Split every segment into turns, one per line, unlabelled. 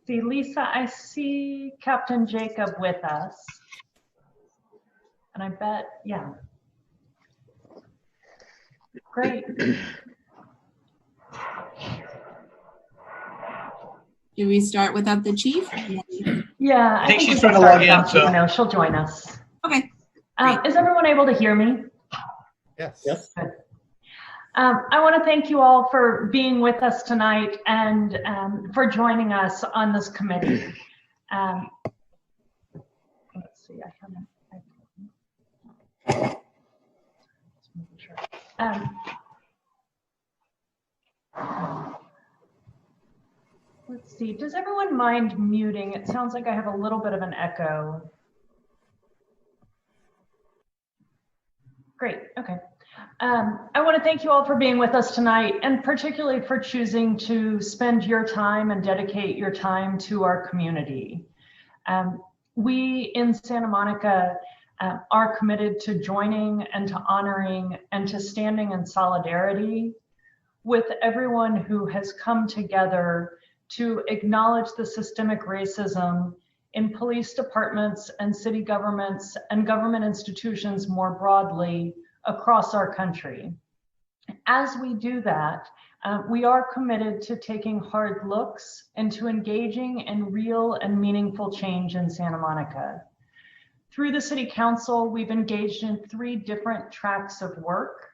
See, Lisa, I see Captain Jacob with us. And I bet, yeah. Great.
Do we start without the chief?
Yeah,
I think she's
we
trying
can
to
start
log in,
without
so-
Juvenile. She'll join us.
Okay.
Is everyone able to hear me?
Yes.
Good. I want to thank you all for being with us tonight and for joining us on this committee. Let's see, I haven't. Let's see, does everyone mind muting? It sounds like I have a little bit of an echo. Great, okay. I want to thank you all for being with us tonight, and particularly for choosing to spend your time and dedicate your time to our community. We in Santa Monica are committed to joining and to honoring and to standing in solidarity with everyone who has come together to acknowledge the systemic racism in police departments and city governments and government institutions more broadly across our country. As we do that, we are committed to taking hard looks and to engaging in real and meaningful change in Santa Monica. Through the City Council, we've engaged in 3 different tracks of work.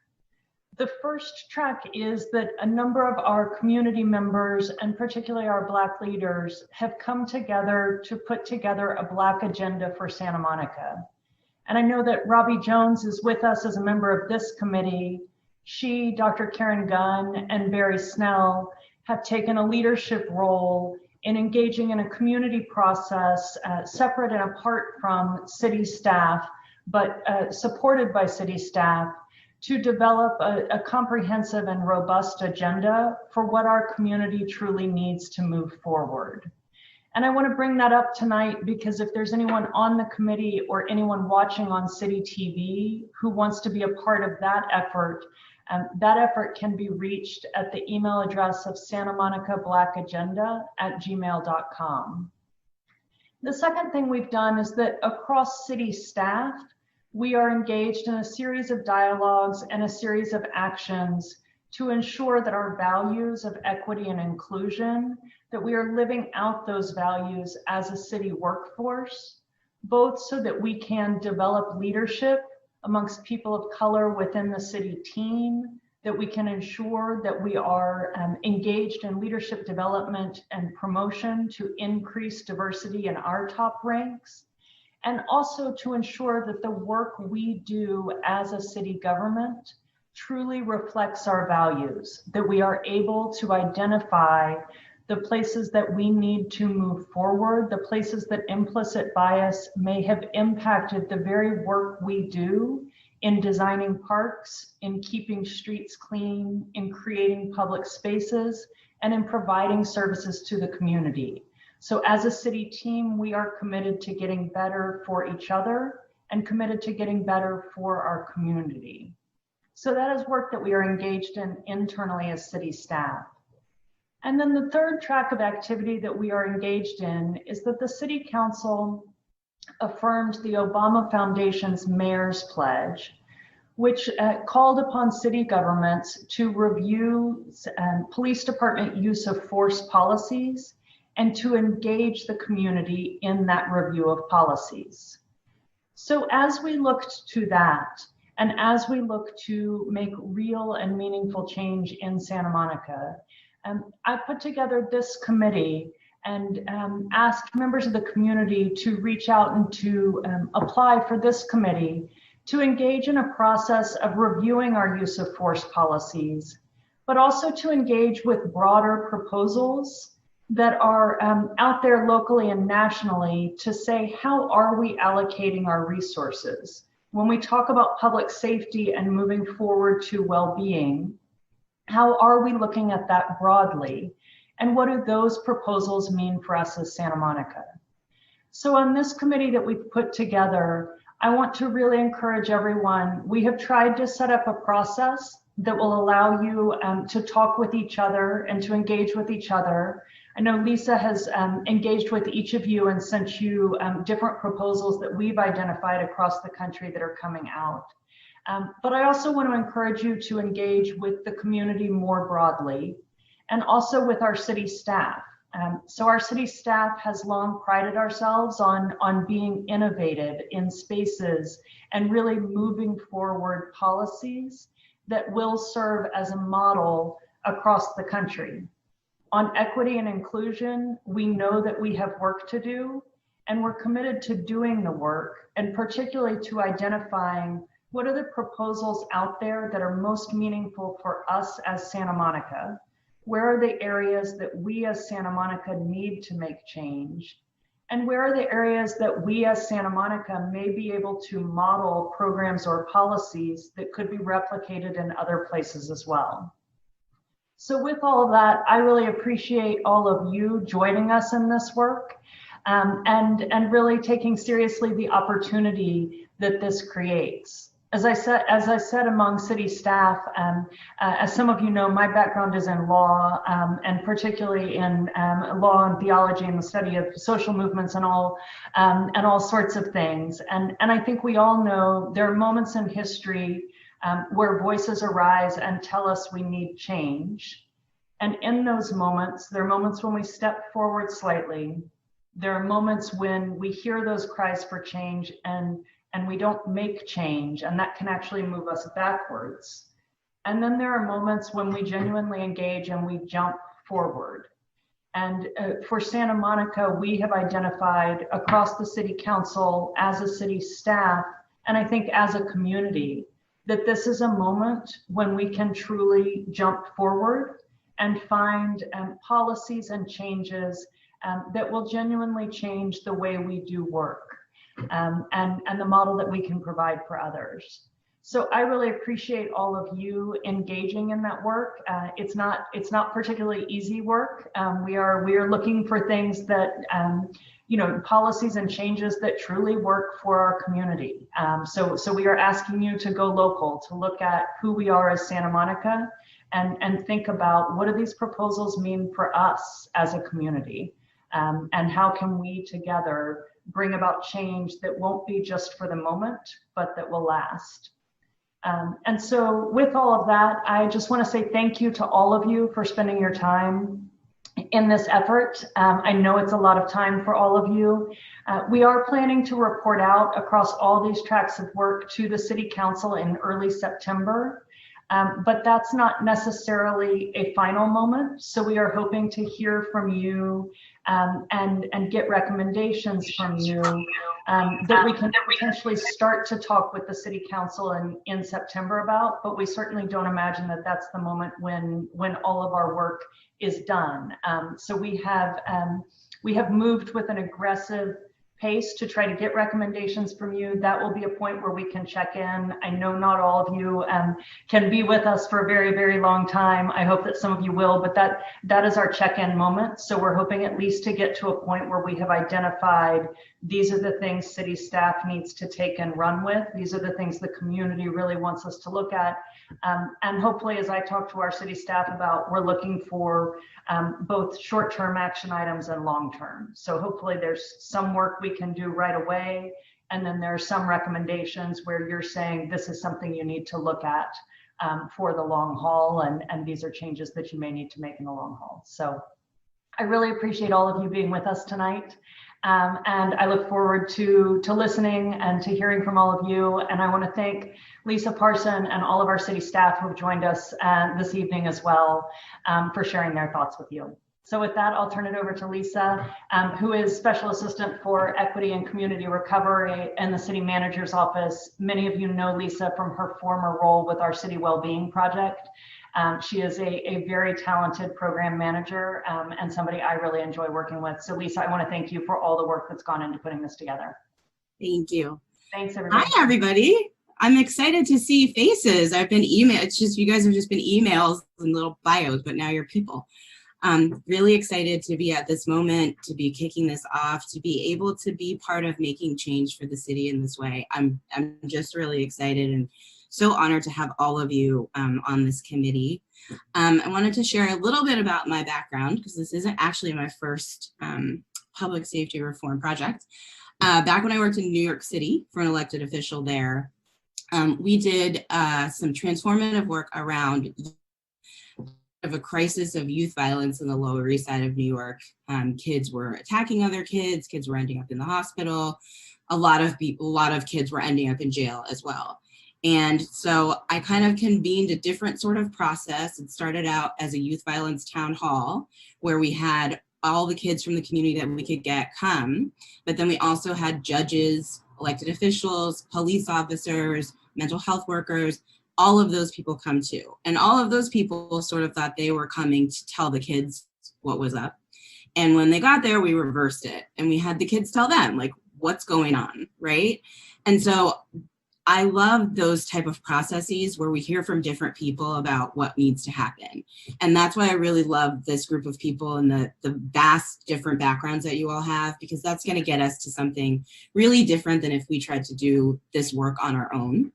The first track is that a number of our community members, and particularly our Black leaders, have come together to put together a Black agenda for Santa Monica. And I know that Robbie Jones is with us as a member of this committee. She, Dr. Karen Gunn, and Barry Snell have taken a leadership role in engaging in a community process separate and apart from city staff, but supported by city staff, to develop a comprehensive and robust agenda for what our community truly needs to move forward. And I want to bring that up tonight because if there's anyone on the committee or anyone watching on City TV who wants to be a part of that effort can be reached at the email address of santamonicablackagenda@gmail.com. The second thing we've done is that across city staff, we are engaged in a series of dialogues and a series of actions to ensure that our values of equity and inclusion, that we are living out those values as a city workforce, both so that we can develop leadership amongst people of color within the city team, that we can ensure that we are engaged in leadership development and promotion to increase diversity in our top ranks, and also to ensure that the work we do as a city government truly reflects our values, that we are able to identify the places that we need to move forward, the places that implicit bias may have impacted the very work we do in designing parks, in keeping streets clean, in creating public spaces, and in providing services to the community. So as a city team, we are committed to getting better for each other and committed to getting better for our community. So that is work that we are engaged in internally as city staff. And then the third track of activity that we are engaged in is that the City Council affirmed the Obama Foundation's Mayor's Pledge, which called upon city governments to review police department use of force policies and to engage the community in that review of policies. So as we looked to that, and as we look to make real and meaningful change in Santa Monica, I put together this committee and asked members of the community to reach out and to apply for this committee to engage in a process of reviewing our use of force policies, but also to engage with broader proposals that are out there locally and nationally to say, how are we allocating our resources? When we talk about public safety and moving forward to well-being, how are we looking at that broadly? And what do those proposals mean for us as Santa Monica? So on this committee that we've put together, I want to really encourage everyone. We have tried to set up a process that will allow you to talk with each other and to engage with each other I know Lisa has engaged with each of you and sent you different proposals that we've identified across the country that are coming out. But I also want to encourage you to engage with the community more broadly and also with our city staff. So our city staff has long prided ourselves on being innovative in spaces and really moving forward policies that will serve as a model across the country. On equity and inclusion, we know that we have work to do, and we're committed to doing the work, and particularly to identifying what are the proposals out there that are most meaningful for us as Santa Monica. Where are the areas that we as Santa Monica need to make change? And where are the areas that we as Santa Monica may be able to model programs or policies that could be replicated in other places as well? So with all of that, I really appreciate all of you joining us in this work and really taking seriously the opportunity that this creates. As I said among city staff, as some of you know, my background is in law, and particularly in law and theology and the study of social movements and all sorts of things. And I think we all know there are moments in history where voices arise and tell us we need change. And in those moments, there are moments when we step forward slightly. There are moments when we hear those cries for change and we don't make change, and that can actually move us backwards. And then there are moments when we genuinely engage and we jump forward. And for Santa Monica, we have identified across the city council, as a city staff, and I think as a community, that this is a moment when we can truly jump forward and find policies and changes that will genuinely change the way we do work. And the model that we can provide for others. So I really appreciate all of you engaging in that work. It's not particularly easy work. We are looking for things that policies and changes that truly work for our community. So we are asking you to go local, to look at who we are as Santa Monica, and think about what do these proposals mean for us as a community, and how can we together bring about change that won't be just for the moment, but that will last. And so with all of that, I just want to say thank you to all of you for spending your time in this effort. I know it's a lot of time for all of you. We are planning to report out across all these tracks of work to the City Council in early September. But that's not necessarily a final moment. So we are hoping to hear from you and get recommendations from you that we can potentially start to talk with the City Council in September about. But we certainly don't imagine that that's the moment when all of our work is done. So we have moved with an aggressive pace to try to get recommendations from you. That will be a point where we can check in. I know not all of you can be with us for a very, very long time. I hope that some of you will, but that is our check-in moment. So we're hoping at least to get to a point where we have identified these are the things city staff needs to take and run with. These are the things the community really wants us to look at. And hopefully, as I talk to our city staff about, we're looking for both short-term action items and long-term. So hopefully there's some work we can do right away. And then there are some recommendations where you're saying this is something you need to look at for the long haul. And these are changes that you may need to make in the long haul. So I really appreciate all of you being with us tonight. And I look forward to listening and to hearing from all of you. And I want to thank Lisa Parson and all of our city staff who have joined us this evening as well for sharing their thoughts with you. So with that, I'll turn it over to Lisa, who is Special Assistant for Equity and Community Recovery in the City Manager's Office. Many of you know Lisa from her former role with our City Wellbeing Project. She is a very talented program manager and somebody I really enjoy working with. So Lisa, I want to thank you for all the work that's gone into putting this together.
Thank you.
Thanks, everybody.
Hi, everybody. I'm excited to see faces. I've been it's just, you guys have just been emails and little bios, but now you're people. Really excited to be at this moment, to be kicking this off, to be able to be part of making change for the city in this way. I'm just really excited and so honored to have all of you on this committee. I wanted to share a little bit about my background, because this isn't actually my first public safety reform project. Back when I worked in New York City for an elected official there, we did some transformative work around of a crisis of youth violence in the Lower East Side of New York. Kids were attacking other kids, kids were ending up in the hospital. A lot of kids were ending up in jail as well. And so I kind of convened a different sort of process. It started out as a youth violence town hall where we had all the kids from the community that we could get come, but then we also had judges, elected officials, police officers, mental health workers, all of those people come too. And all of those people sort of thought they were coming to tell the kids what was up. And when they got there, we reversed it. And we had the kids tell them, like, what's going on, right? And so I love those type of processes where we hear from different people about what needs to happen. And that's why I really love this group of people and the vast different backgrounds that you all have, because that's going to get us to something really different than if we tried to do this work on our own.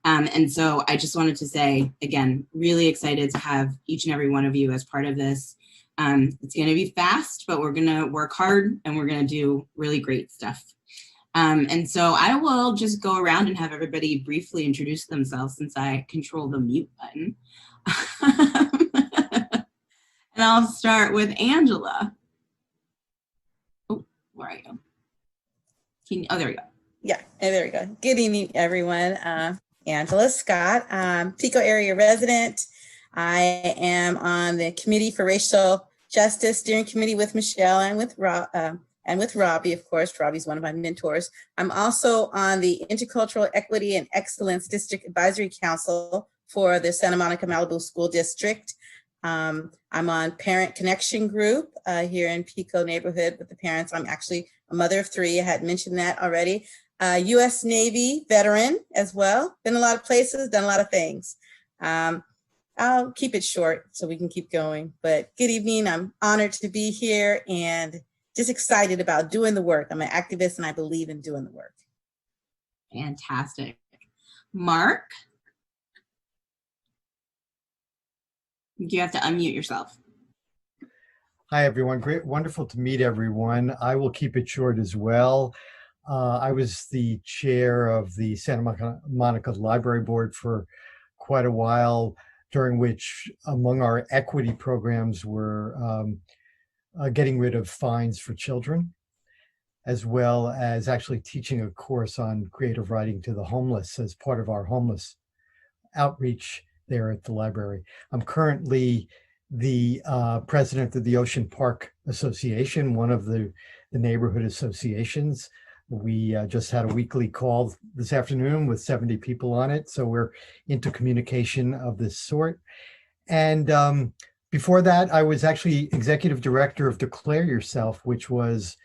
And so I just wanted to say, again, really excited to have each and every one of you as part of this. It's going to be fast, but we're going to work hard and we're going to do really great stuff. And so I will just go around and have everybody briefly introduce themselves since I control the mute button. And I'll start with Angela. Oh, where are you? Oh, there we go.
Yeah, and there we go. Good evening, everyone. Angela Scott, Pico area resident. I am on the Committee for Racial Justice Steering Committee with Michelle and with Robbie, of course. Robbie's one of my mentors. I'm also on the Intercultural Equity and Excellence District Advisory Council for the Santa Monica Malibu School District. I'm on Parent Connection Group here in Pico neighborhood with the parents. I'm actually a mother of 3. I had mentioned that already. U.S. Navy veteran as well. Been a lot of places, done a lot of things. I'll keep it short so we can keep going. But good evening. I'm honored to be here and just excited about doing the work. I'm an activist and I believe in doing the work.
Fantastic. Mark? You have to unmute yourself.
Hi, everyone. Great, wonderful to meet everyone. I will keep it short as well. I was the chair of the Santa Monica Library Board for quite a while, during which among our equity programs were getting rid of fines for children, as well as actually teaching a course on creative writing to the homeless as part of our homeless outreach there at the library. I'm currently the president of the Ocean Park Association, one of the neighborhood associations. We just had a weekly call this afternoon with 70 people on it. So we're into communication of this sort. And before that, I was actually executive director of Declare Yourself, which was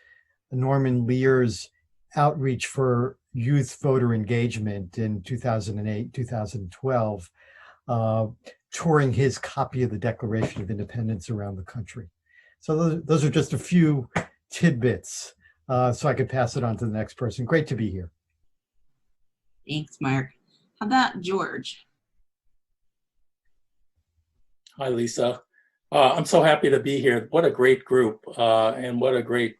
Norman Lear's outreach for youth voter engagement in 2008, 2012, touring his copy of the Declaration of Independence around the country. So those are just a few tidbits. So I could pass it on to the next person. Great to be here.
Thanks, Mark. How about George?
Hi, Lisa. I'm so happy to be here. What a great group and what a great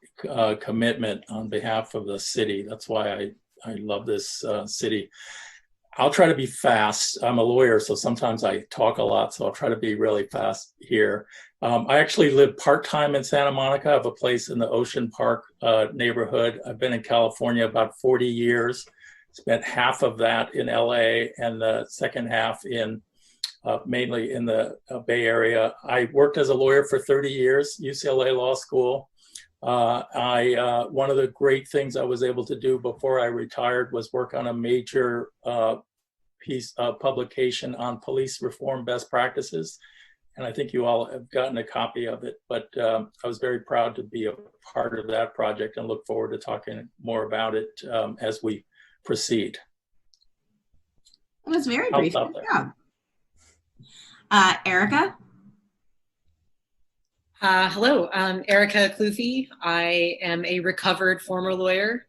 commitment on behalf of the city. That's why I love this city. I'll try to be fast. I'm a lawyer, so sometimes I talk a lot, so I'll try to be really fast here. I actually live part-time in Santa Monica. I have a place in the Ocean Park neighborhood. I've been in California about 40 years. Spent half of that in LA and the second half in mainly in the Bay Area. I worked as a lawyer for 30 years, UCLA Law School. One of the great things I was able to do before I retired was work on a major piece of publication on police reform best practices. And I think you all have gotten a copy of it, but I was very proud to be a part of that project and look forward to talking more about it as we proceed.
It was very brief. Good job. Erika?
Hello, I'm Erika Luffy. I am a recovered former lawyer.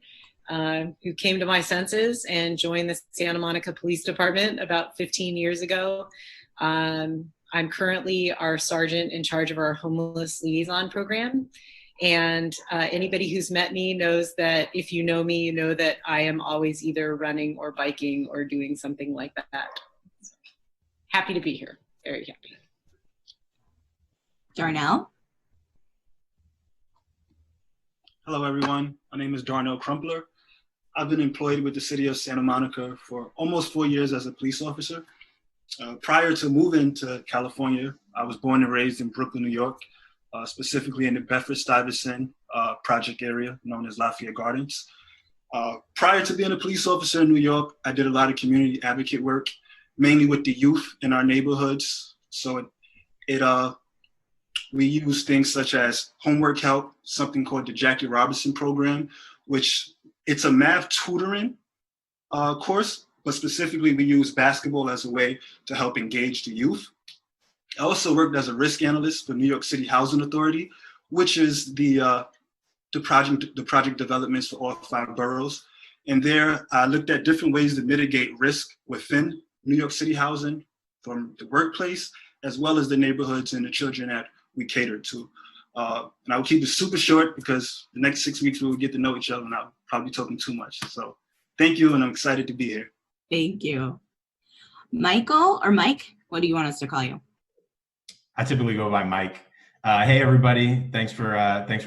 who came to my senses and joined the Santa Monica Police Department about 15 years ago. I'm currently our sergeant in charge of our homeless liaison program. And anybody who's met me knows that if you know me, you know that I am always either running or biking or doing something like that. So, happy to be here, very happy.
Darnell?
Hello, everyone. My name is Darnell Crumpler. I've been employed with the city of Santa Monica for almost 4 years as a police officer. Prior to moving to California, I was born and raised in Brooklyn, New York, specifically in the Bedford-Stuyvesant project area known as Lafayette Gardens. Prior to being a police officer in New York, I did a lot of community advocate work, mainly with the youth in our neighborhoods. So we use things such as homework help, something called the Jackie Robinson program, which it's a math tutoring course, but specifically we use basketball as a way to help engage the youth. I also worked as a risk analyst for New York City Housing Authority, which is the project developments for all 5 boroughs. And there I looked at different ways to mitigate risk within New York City housing, from the workplace, as well as the neighborhoods and the children that we cater to. And I will keep it super short because the next 6 weeks we will get to know each other and I'll probably be talking too much. So thank you, and I'm excited to be here.
Thank you. Michael or Mike, what do you want us to call you?
I typically go by Mike. Hey, everybody. Thanks for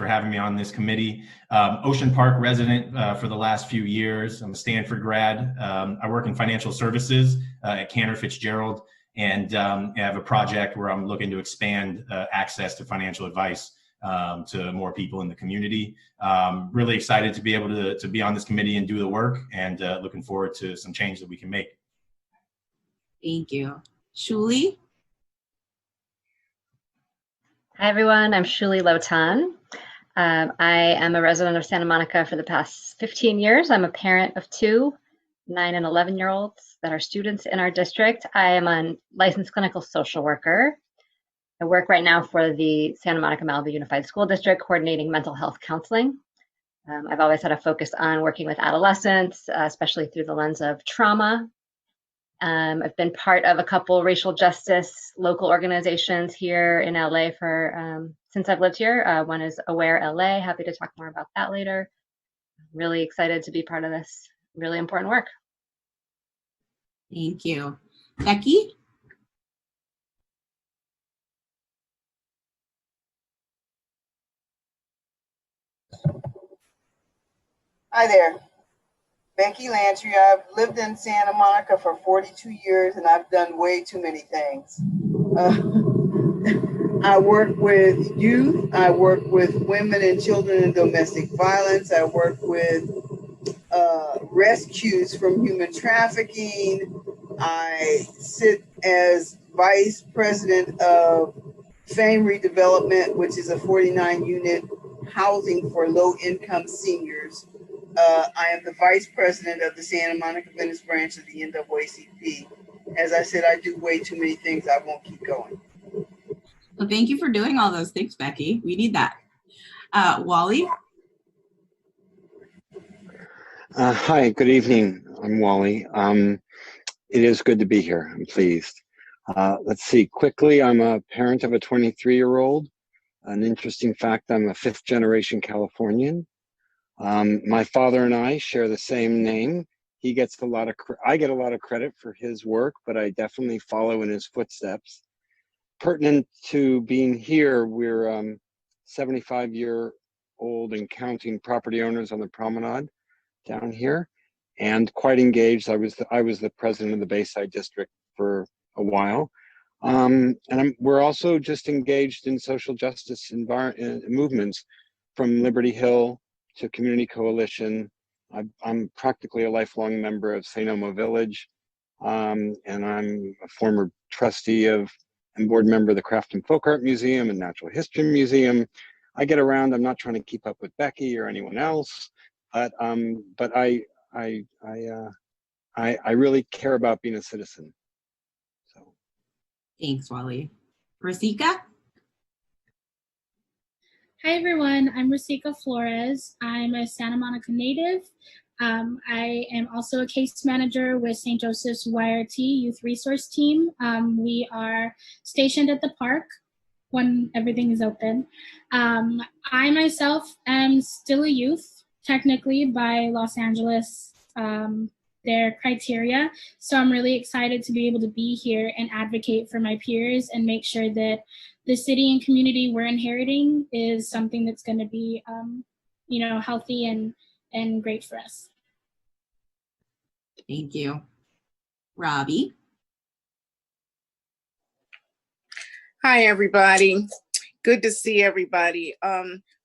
having me on this committee. Ocean Park resident for the last few years. I'm a Stanford grad. I work in financial services at Cantor Fitzgerald, and I have a project where I'm looking to expand access to financial advice to more people in the community. Really excited to be able to be on this committee and do the work, and looking forward to some change that we can make.
Thank you. Shuli?
Hi, everyone. I'm Shuli Lotan. I am a resident of Santa Monica for the past 15 years. I'm a parent of 2 9 and 11-year-olds that are students in our district. I am a licensed clinical social worker. I work right now for the Santa Monica Malibu Unified School District, coordinating mental health counseling. I've always had a focus on working with adolescents, especially through the lens of trauma. I've been part of a couple racial justice local organizations here in LA for since I've lived here. One is Aware LA. Happy to talk more about that later. Really excited to be part of this really important work.
Thank you. Becky?
Hi there. Becky Lancia. I've lived in Santa Monica for 42 years and I've done way too many things. I work with youth. I work with women and children in domestic violence. I work with rescues from human trafficking. I sit as vice president of Fame Redevelopment, which is a 49-unit housing for low-income seniors. I am the vice president of the Santa Monica Venice branch of the NAACP. As I said, I do way too many things. I won't keep going.
Well, thank you for doing all those things, Becky. We need that. Wally?
Hi, good evening. I'm Wally. It is good to be here. I'm pleased. Let's see, quickly, I'm a parent of a 23-year-old. An interesting fact, I'm a 5th-generation Californian. My father and I share the same name. He gets I get a lot of credit for his work, but I definitely follow in his footsteps. Pertinent to being here, we're 75-year-old and counting property owners on the promenade down here, and quite engaged. I was the president of the Bayside District for a while. We're also just engaged in social justice movements, from Liberty Hill to Community Coalition. I'm practically a lifelong member of St. Elmo Village, and I'm a former trustee and board member of the Craft and Folk Art Museum and Natural History Museum. I get around. I'm not trying to keep up with Becky or anyone else, but I really care about being a citizen. So,
thanks, Wally. Rosika?
Hi, everyone. I'm Rosika Flores. I'm a Santa Monica native. I am also a case manager with St. Joseph's YRT Youth Resource Team. We are stationed at the park when everything is open. I myself am still a youth, technically by Los Angeles, their criteria. So I'm really excited to be able to be here and advocate for my peers and make sure that the city and community we're inheriting is something that's going to be, healthy and great for us.
Thank you. Robbie?
Hi, everybody. Good to see everybody.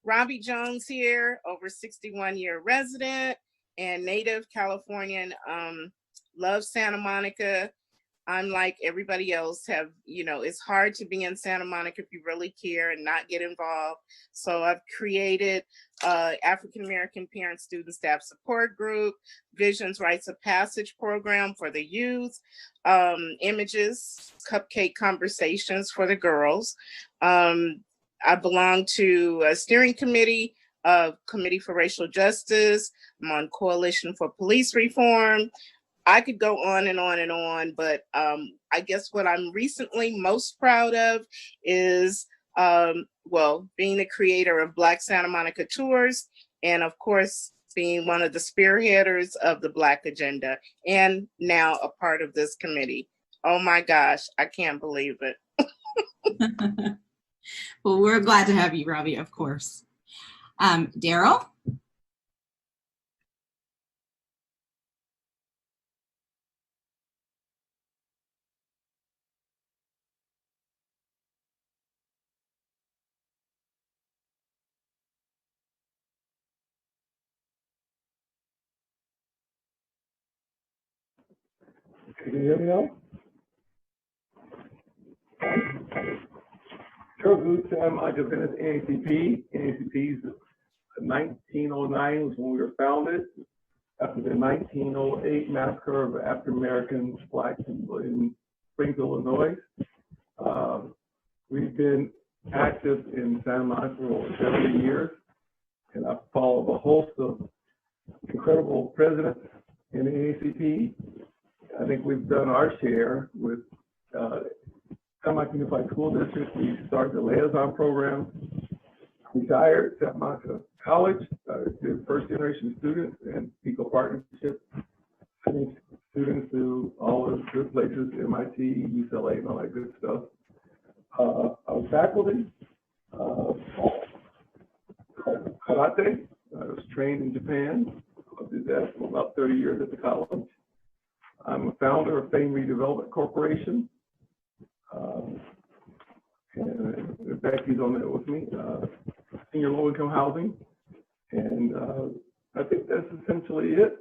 Robbie Jones here, over 61-year resident and native Californian. Love Santa Monica. I'm like everybody else it's hard to be in Santa Monica if you really care and not get involved. So I've created African American Parent Student Staff Support Group, Visions Rites of Passage program for the youth, Images, Cupcake Conversations for the girls. I belong to a steering committee of Committee for Racial Justice. I'm on Coalition for Police Reform. I could go on and on and on, but I guess what I'm recently most proud of is, being the creator of Black Santa Monica Tours, and of course, being one of the spearheaders of the Black Agenda, and now a part of this committee. Oh my gosh, I can't believe it.
Well, we're glad to have you, Robbie, of course. Daryl?
Can you hear me now? Good time. I just finished NACP. NACP's 1909 was when we were founded. After the 1908 massacre of African Americans, Blacks in Springfield, Illinois. We've been active in Santa Monica for over 70 years, and I've followed a host of incredible presidents in the NACP. I think we've done our share with Santa Monica Unified School District. We started the liaison program, retired Santa Monica College, did first generation students and PICO partnership, students through all the good places, MIT, UCLA, and all that good stuff. I was faculty, karate. I was trained in Japan. I did that for about 30 years at the college. I'm a founder of Fame Redevelopment Corporation. And Becky's on there with me, senior low-income housing. And I think that's essentially it.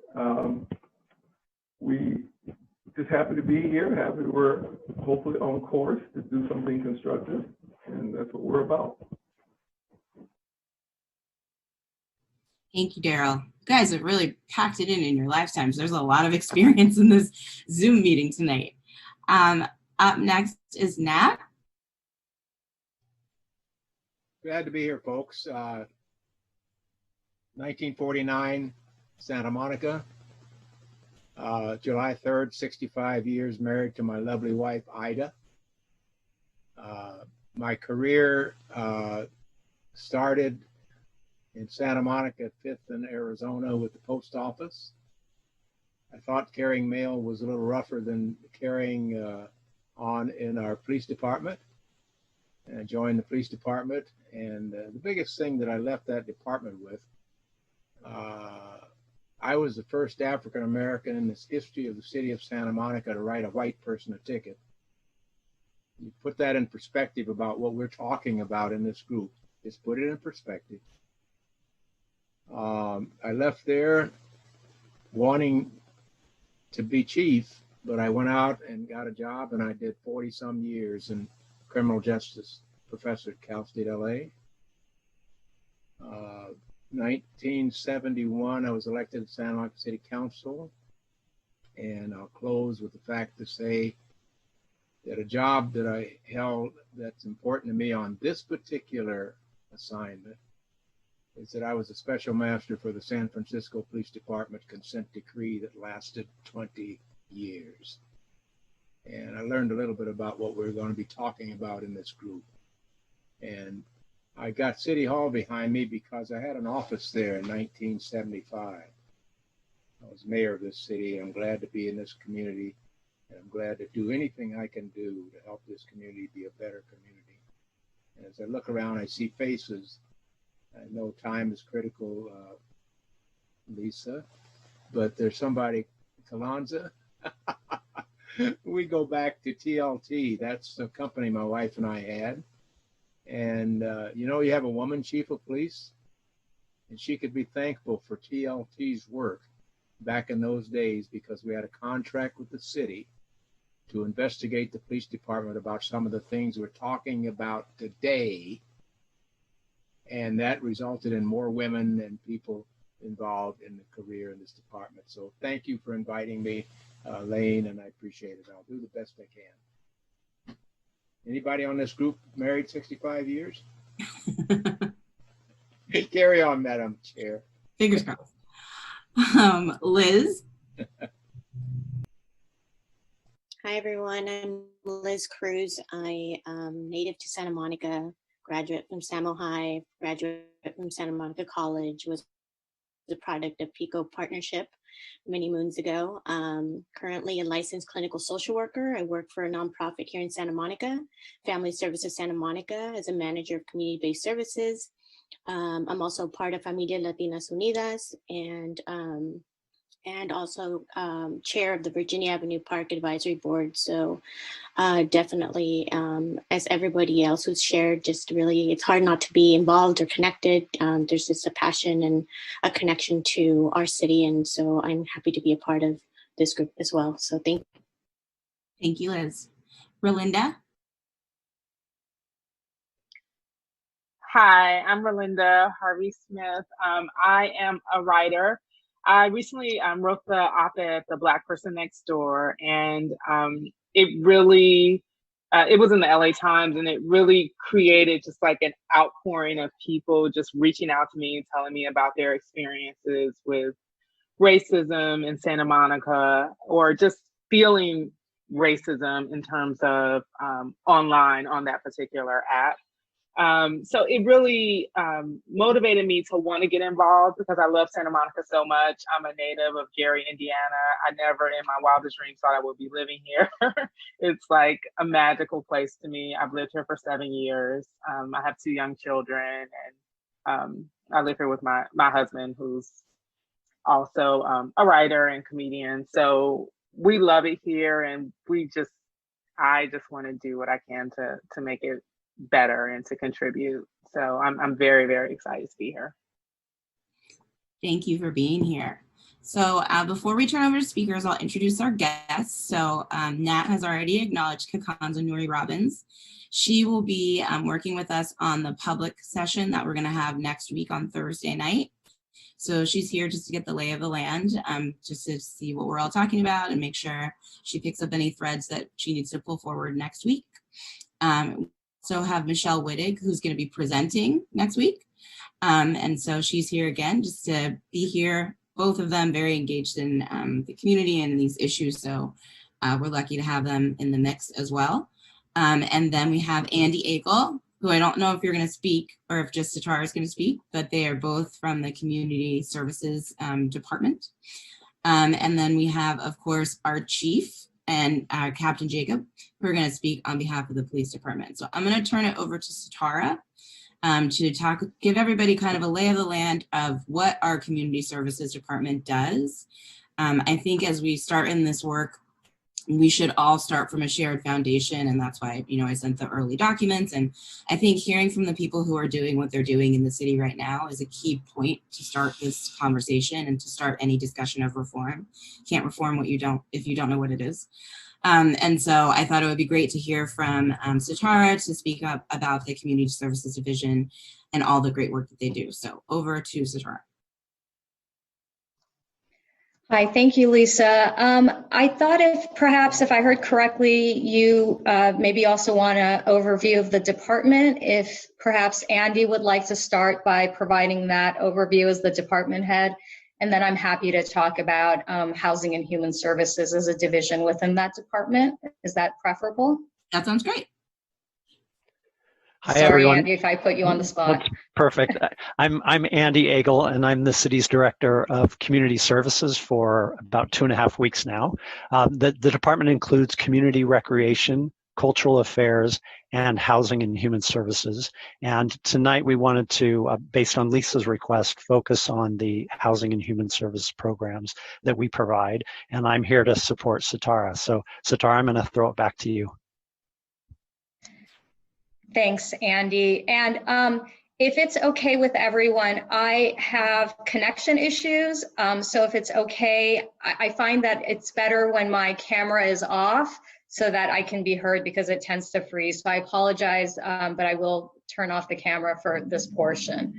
We just happy to be here, happy we're hopefully on course to do something constructive, and that's what we're about.
Thank you, Daryl. You guys have really packed it in your lifetimes. There's a lot of experience in this Zoom meeting tonight. Up next is Nat.
Glad to be here, folks. 1949, Santa Monica. July 3rd, 65 years married to my lovely wife, Ida. My career started in Santa Monica, 5th in Arizona with the post office. I thought carrying mail was a little rougher than carrying on in our police department. And I joined the police department, and the biggest thing that I left that department with, I was the first African American in this history of the city of Santa Monica to write a white person a ticket. You put that in perspective about what we're talking about in this group. Just put it in perspective. I left there wanting to be chief, but I went out and got a job, and I did 40 some years in criminal justice professor at Cal State LA. 1971, I was elected to Santa Monica City Council, and I'll close with the fact to say that a job that I held that's important to me on this particular assignment is that I was a special master for the San Francisco Police Department consent decree that lasted 20 years. And I learned a little bit about what we're going to be talking about in this group. And I got City Hall behind me because I had an office there in 1975. I was mayor of this city. I'm glad to be in this community, and I'm glad to do anything I can do to help this community be a better community. And as I look around, I see faces. I know time is critical, Lisa, but there's somebody, Kalanza. We go back to TLT. That's the company my wife and I had. And you know, you have a woman chief of police, and she could be thankful for TLT's work back in those days, because we had a contract with the city to investigate the police department about some of the things we're talking about today. And that resulted in more women and people involved in the career in this department. So thank you for inviting me, Lane, and I appreciate it. I'll do the best I can. Anybody on this group married 65 years? Carry on, Madam Chair.
Fingers crossed. Liz.
Hi, everyone. I'm Liz Cruz. I am native to Santa Monica, graduate from Samo High, graduate from Santa Monica College, was the product of PICO partnership many moons ago. Currently a licensed clinical social worker. I work for a nonprofit here in Santa Monica, Family Services Santa Monica, as a manager of community-based services. I'm also part of Familias Latinas Unidas, and also chair of the Virginia Avenue Park Advisory Board. So definitely, as everybody else who's shared, just really, it's hard not to be involved or connected. There's just a passion and a connection to our city. And so I'm happy to be a part of this group as well. So thank you.
Thank you, Liz. Rolinda.
Hi, I'm Rolinda Harvey Smith. I am a writer. I recently wrote the op-ed, The Black Person Next Door, and it really, it was in the LA Times, and it really created just like an outpouring of people just reaching out to me and telling me about their experiences with racism in Santa Monica, or just feeling racism in terms of online on that particular app. So it really motivated me to want to get involved because I love Santa Monica so much. I'm a native of Gary, Indiana. I never in my wildest dreams thought I would be living here. It's like a magical place to me. I've lived here for 7 years. I have 2 young children, and I live here with my husband, who's also a writer and comedian. So we love it here, and I just want to do what I can to make it better and to contribute. So I'm very, very excited to be here.
Thank you for being here. So before we turn over to speakers, I'll introduce our guests. So Nat has already acknowledged Kakanza Nuri Robbins. She will be working with us on the public session that we're going to have next week on Thursday night. So she's here just to get the lay of the land, just to see what we're all talking about and make sure she picks up any threads that she needs to pull forward next week. So have Michelle Wittig, who's going to be presenting next week. And so she's here again just to be here. Both of them very engaged in the community and in these issues. So we're lucky to have them in the mix as well. And then we have Andy Akel, who I don't know if you're going to speak or if just Satara is going to speak, but they are both from the Community Services Department. And then we have, of course, our chief and Captain Jacob, who are going to speak on behalf of the police department. So I'm going to turn it over to Satara to give everybody kind of a lay of the land of what our community services department does. I think as we start in this work, we should all start from a shared foundation, and that's why, I sent the early documents. And I think hearing from the people who are doing what they're doing in the city right now is a key point to start this conversation and to start any discussion of reform. You can't reform if you don't know what it is. And so I thought it would be great to hear from Satara to speak up about the Community Services Division and all the great work that they do. So over to Satara.
Hi, thank you, Lisa. I thought if I heard correctly, you maybe also want an overview of the department. If perhaps Andy would like to start by providing that overview as the department head, and then I'm happy to talk about Housing and Human Services as a division within that department. Is that preferable?
That sounds great.
Hi, sorry, everyone. Andy, if I put you on the spot.
That's perfect. I'm Andy Agel, and I'm the city's director of community services for about 2.5 weeks now. The department includes community recreation, cultural affairs, and housing and human services. And tonight we wanted to, based on Lisa's request, focus on the housing and human service programs that we provide. And I'm here to support Sitara. So Sitara, I'm going to throw it back to you.
Thanks, Andy. And if it's okay with everyone, I have connection issues. So if it's okay, I find that it's better when my camera is off so that I can be heard because it tends to freeze. So I apologize, but I will turn off the camera for this portion.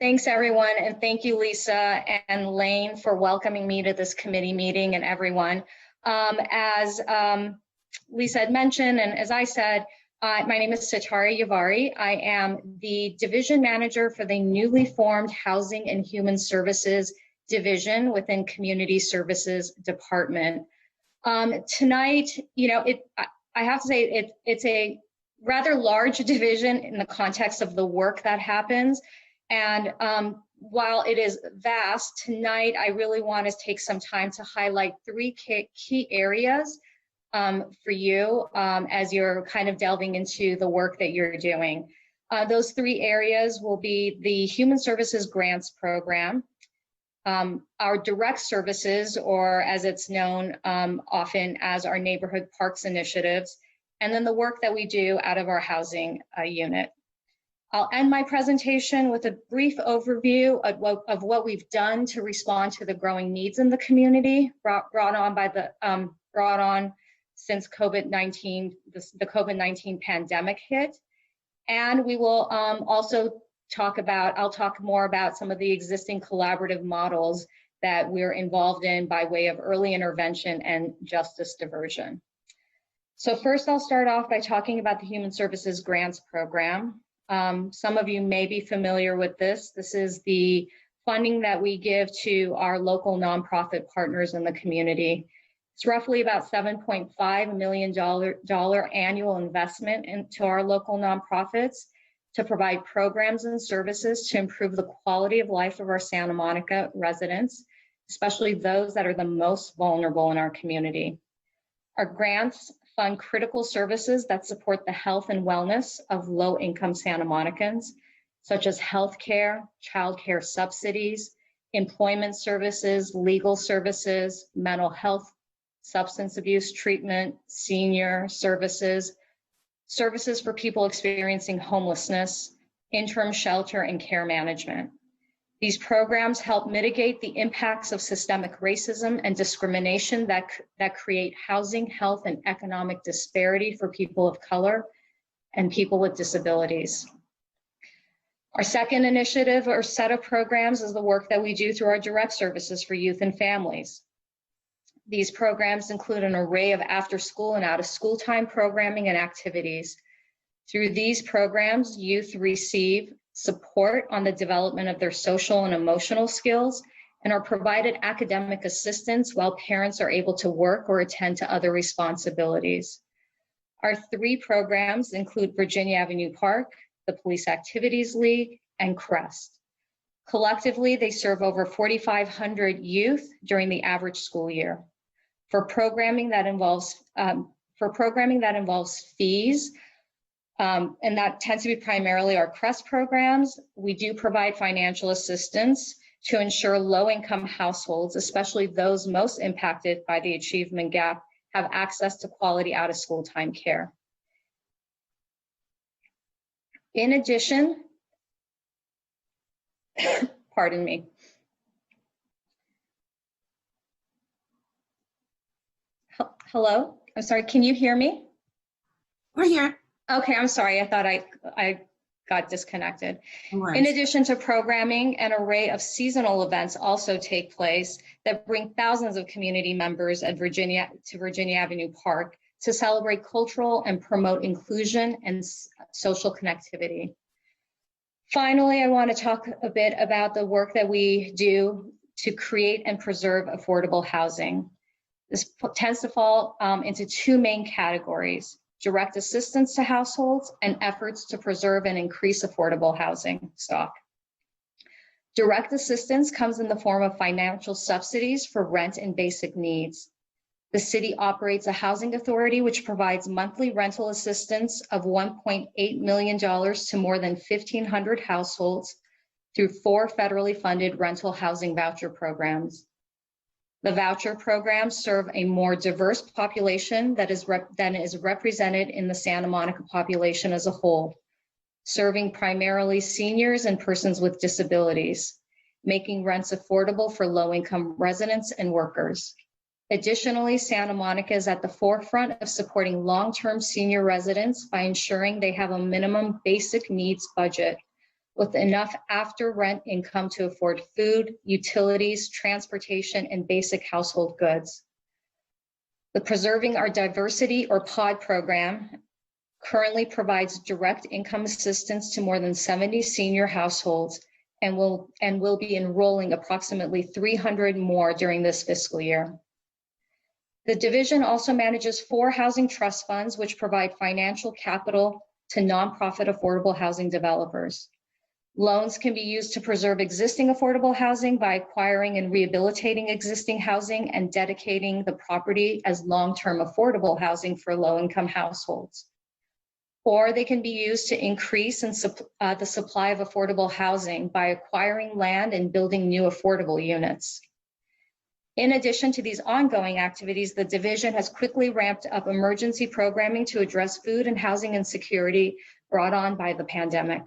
Thanks, everyone. And thank you, Lisa and Lane, for welcoming me to this committee meeting and everyone. As Lisa had mentioned, and as I said, my name is Sitara Yavari. I am the division manager for the newly formed Housing and Human Services division within Community Services Department. Tonight, you know, I have to say it's a rather large division in the context of the work that happens. And while it is vast, tonight I really want to take some time to highlight 3 key areas for you as you're kind of delving into the work that you're doing. Those 3 areas will be the Human Services Grants Program, our direct services, or as it's known often as our neighborhood parks initiatives, and then the work that we do out of our housing unit. I'll end my presentation with a brief overview of what we've done to respond to the growing needs in the community brought on since COVID-19, the COVID-19 pandemic hit. And we will also I'll talk more about some of the existing collaborative models that we're involved in by way of early intervention and justice diversion. So first, I'll start off by talking about the Human Services Grants Program. Some of you may be familiar with this. This is the funding that we give to our local nonprofit partners in the community. It's roughly about $7.5 million annual investment into our local nonprofits to provide programs and services to improve the quality of life of our Santa Monica residents, especially those that are the most vulnerable in our community. Our grants fund critical services that support the health and wellness of low-income Santa Monicans, such as healthcare, childcare subsidies, employment services, legal services, mental health, substance abuse treatment, senior services, services for people experiencing homelessness, interim shelter, and care management. These programs help mitigate the impacts of systemic racism and discrimination that create housing, health, and economic disparity for people of color and people with disabilities. Our second initiative or set of programs is the work that we do through our direct services for youth and families. These programs include an array of after-school and out-of-school time programming and activities. Through these programs, youth receive support on the development of their social and emotional skills and are provided academic assistance while parents are able to work or attend to other responsibilities. Our 3 programs include Virginia Avenue Park, the Police Activities League, and CREST. Collectively, they serve over 4,500 youth during the average school year. For programming that involves fees, and that tends to be primarily our CREST programs, we do provide financial assistance to ensure low-income households, especially those most impacted by the achievement gap, have access to quality out-of-school time care. In addition, pardon me. Hello? I'm sorry, can you hear me?
We're here.
Okay, I'm sorry. I thought I got disconnected.
No worries.
In addition to programming, an array of seasonal events also take place that bring thousands of community members at Virginia Avenue Park to celebrate cultural and promote inclusion and social connectivity. Finally, I want to talk a bit about the work that we do to create and preserve affordable housing. This tends to fall into two main categories: direct assistance to households and efforts to preserve and increase affordable housing stock. Direct assistance comes in the form of financial subsidies for rent and basic needs. The city operates a housing authority which provides monthly rental assistance of $1.8 million to more than 1,500 households through 4 federally funded rental housing voucher programs. The voucher programs serve a more diverse population than is represented in the Santa Monica population as a whole, serving primarily seniors and persons with disabilities, making rents affordable for low-income residents and workers. Additionally, Santa Monica is at the forefront of supporting long-term senior residents by ensuring they have a minimum basic needs budget with enough after rent income to afford food, utilities, transportation, and basic household goods. The Preserving Our Diversity or POD program currently provides direct income assistance to more than 70 senior households and will be enrolling approximately 300 more during this fiscal year. The division also manages 4 housing trust funds which provide financial capital to nonprofit affordable housing developers. Loans can be used to preserve existing affordable housing by acquiring and rehabilitating existing housing and dedicating the property as long-term affordable housing for low-income households. Or they can be used to increase the supply of affordable housing by acquiring land and building new affordable units. In addition to these ongoing activities, the division has quickly ramped up emergency programming to address food and housing insecurity brought on by the pandemic.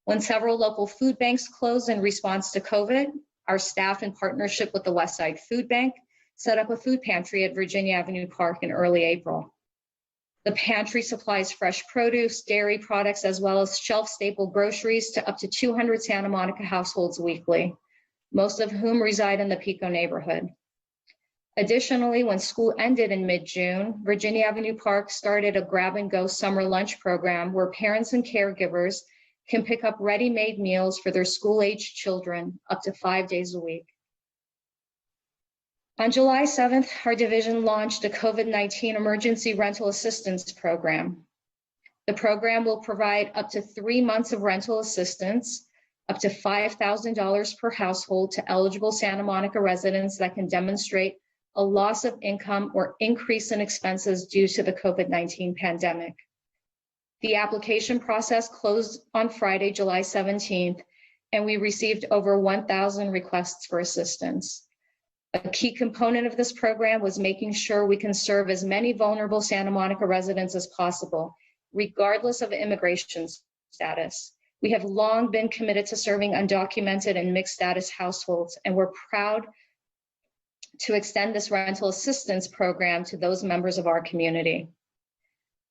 When several local food banks closed in response to COVID, our staff, in partnership with the Westside Food Bank, set up a food pantry at Virginia Avenue Park in early April. The pantry supplies fresh produce, dairy products, as well as shelf-stable groceries to up to 200 Santa Monica households weekly, most of whom reside in the Pico neighborhood. Additionally, when school ended in mid-June, Virginia Avenue Park started a grab-and-go summer lunch program where parents and caregivers can pick up ready-made meals for their school-aged children up to 5 days a week. On July 7th, our division launched a COVID-19 emergency rental assistance program. The program will provide up to 3 months of rental assistance, up to $5,000 per household to eligible Santa Monica residents that can demonstrate a loss of income or increase in expenses due to the COVID-19 pandemic. The application process closed on Friday, July 17th, and we received over 1,000 requests for assistance. A key component of this program was making sure we can serve as many vulnerable Santa Monica residents as possible, regardless of immigration status. We have long been committed to serving undocumented and mixed status households, and we're proud to extend this rental assistance program to those members of our community.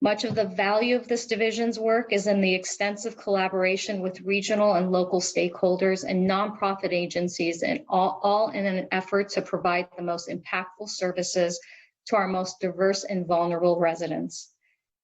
Much of the value of this division's work is in the extensive collaboration with regional and local stakeholders and nonprofit agencies, and all in an effort to provide the most impactful services to our most diverse and vulnerable residents.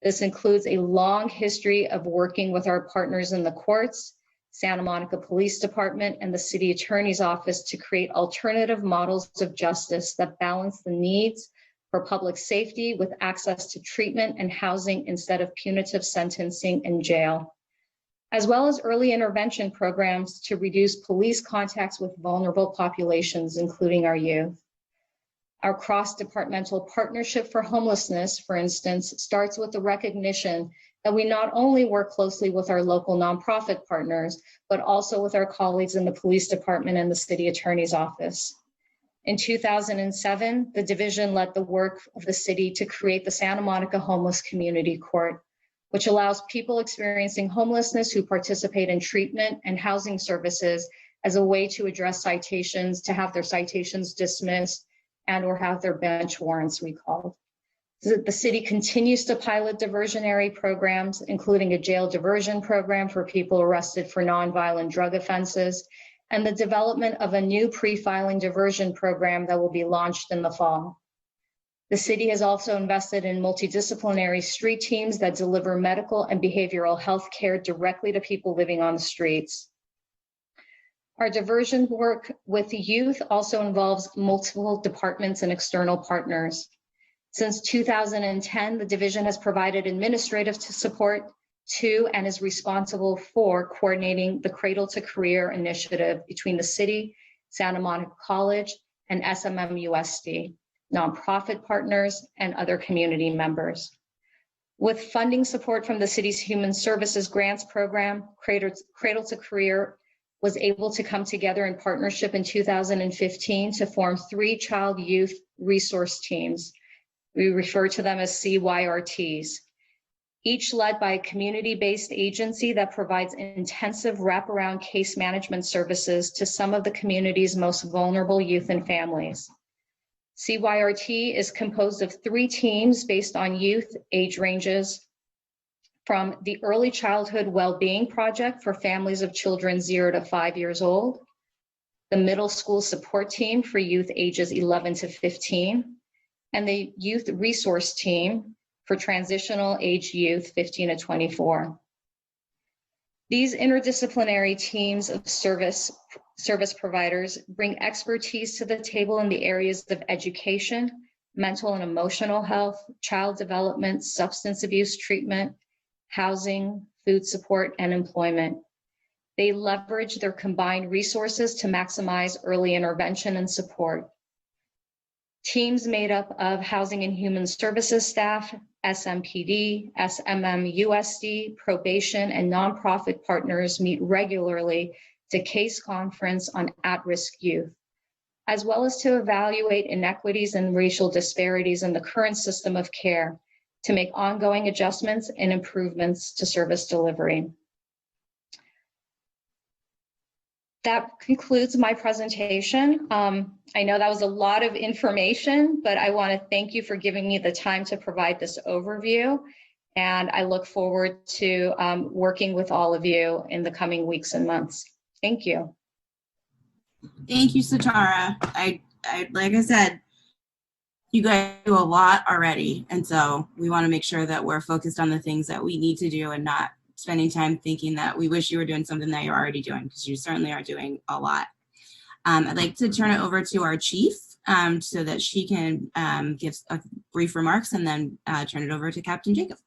This includes a long history of working with our partners in the courts, Santa Monica Police Department, and the City Attorney's Office to create alternative models of justice that balance the needs for public safety with access to treatment and housing instead of punitive sentencing and jail, as well as early intervention programs to reduce police contacts with vulnerable populations, including our youth. Our cross-departmental partnership for homelessness, for instance, starts with the recognition that we not only work closely with our local nonprofit partners, but also with our colleagues in the police department and the city attorney's office. In 2007, the division led the work of the city to create the Santa Monica Homeless Community Court, which allows people experiencing homelessness who participate in treatment and housing services as a way to address citations, to have their citations dismissed and or have their bench warrants recalled. The city continues to pilot diversionary programs, including a jail diversion program for people arrested for nonviolent drug offenses, and the development of a new pre-filing diversion program that will be launched in the fall. The city has also invested in multidisciplinary street teams that deliver medical and behavioral health care directly to people living on the streets. Our diversion work with the youth also involves multiple departments and external partners. Since 2010, the division has provided administrative support to and is responsible for coordinating the Cradle to Career initiative between the city, Santa Monica College, and SMMUSD, nonprofit partners, and other community members. With funding support from the city's Human Services Grants Program, Cradle to Career was able to come together in partnership in 2015 to form 3 child youth resource teams. We refer to them as CYRTs, each led by a community-based agency that provides intensive wraparound case management services to some of the community's most vulnerable youth and families. CYRT is composed of 3 teams based on youth age ranges from the Early Childhood Wellbeing Project for families of children 0 to 5 years old, the Middle School Support Team for youth ages 11 to 15, and the Youth Resource Team for transitional age youth 15 to 24. These interdisciplinary teams of service providers bring expertise to the table in the areas of education, mental and emotional health, child development, substance abuse treatment, housing, food support, and employment. They leverage their combined resources to maximize early intervention and support. Teams made up of Housing and Human Services staff, SMPD, SMMUSD, probation, and nonprofit partners meet regularly to case conference on at-risk youth, as well as to evaluate inequities and racial disparities in the current system of care to make ongoing adjustments and improvements to service delivery. That concludes my presentation. I know that was a lot of information, but I want to thank you for giving me the time to provide this overview. And I look forward to working with all of you in the coming weeks and months. Thank you.
Thank you, Satara. I like I said, you guys do a lot already. And so we want to make sure that we're focused on the things that we need to do and not spending time thinking that we wish you were doing something that you're already doing, because you certainly are doing a lot. I'd like to turn it over to our chief so that she can give a brief remarks and then turn it over to Captain Jacob.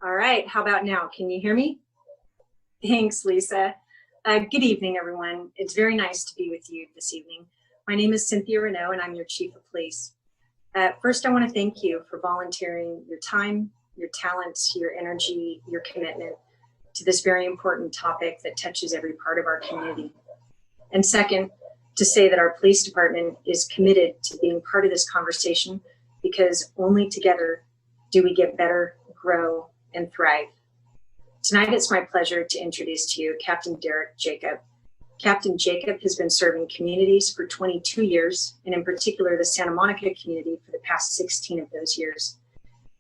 All right, how about now? Can you hear me? Thanks, Lisa. Good evening, everyone. It's very nice to be with you this evening. My name is Cynthia Renaud, and I'm your Chief of Police. First, I want to thank you for volunteering your time, your talents, your energy, your commitment to this very important topic that touches every part of our community. And second, to say that our police department is committed to being part of this conversation, because only together do we get better, grow, and thrive. Tonight, it's my pleasure to introduce to you Captain Derrick Jacob. Captain Jacob has been serving communities for 22 years, and in particular, the Santa Monica community for the past 16 of those years.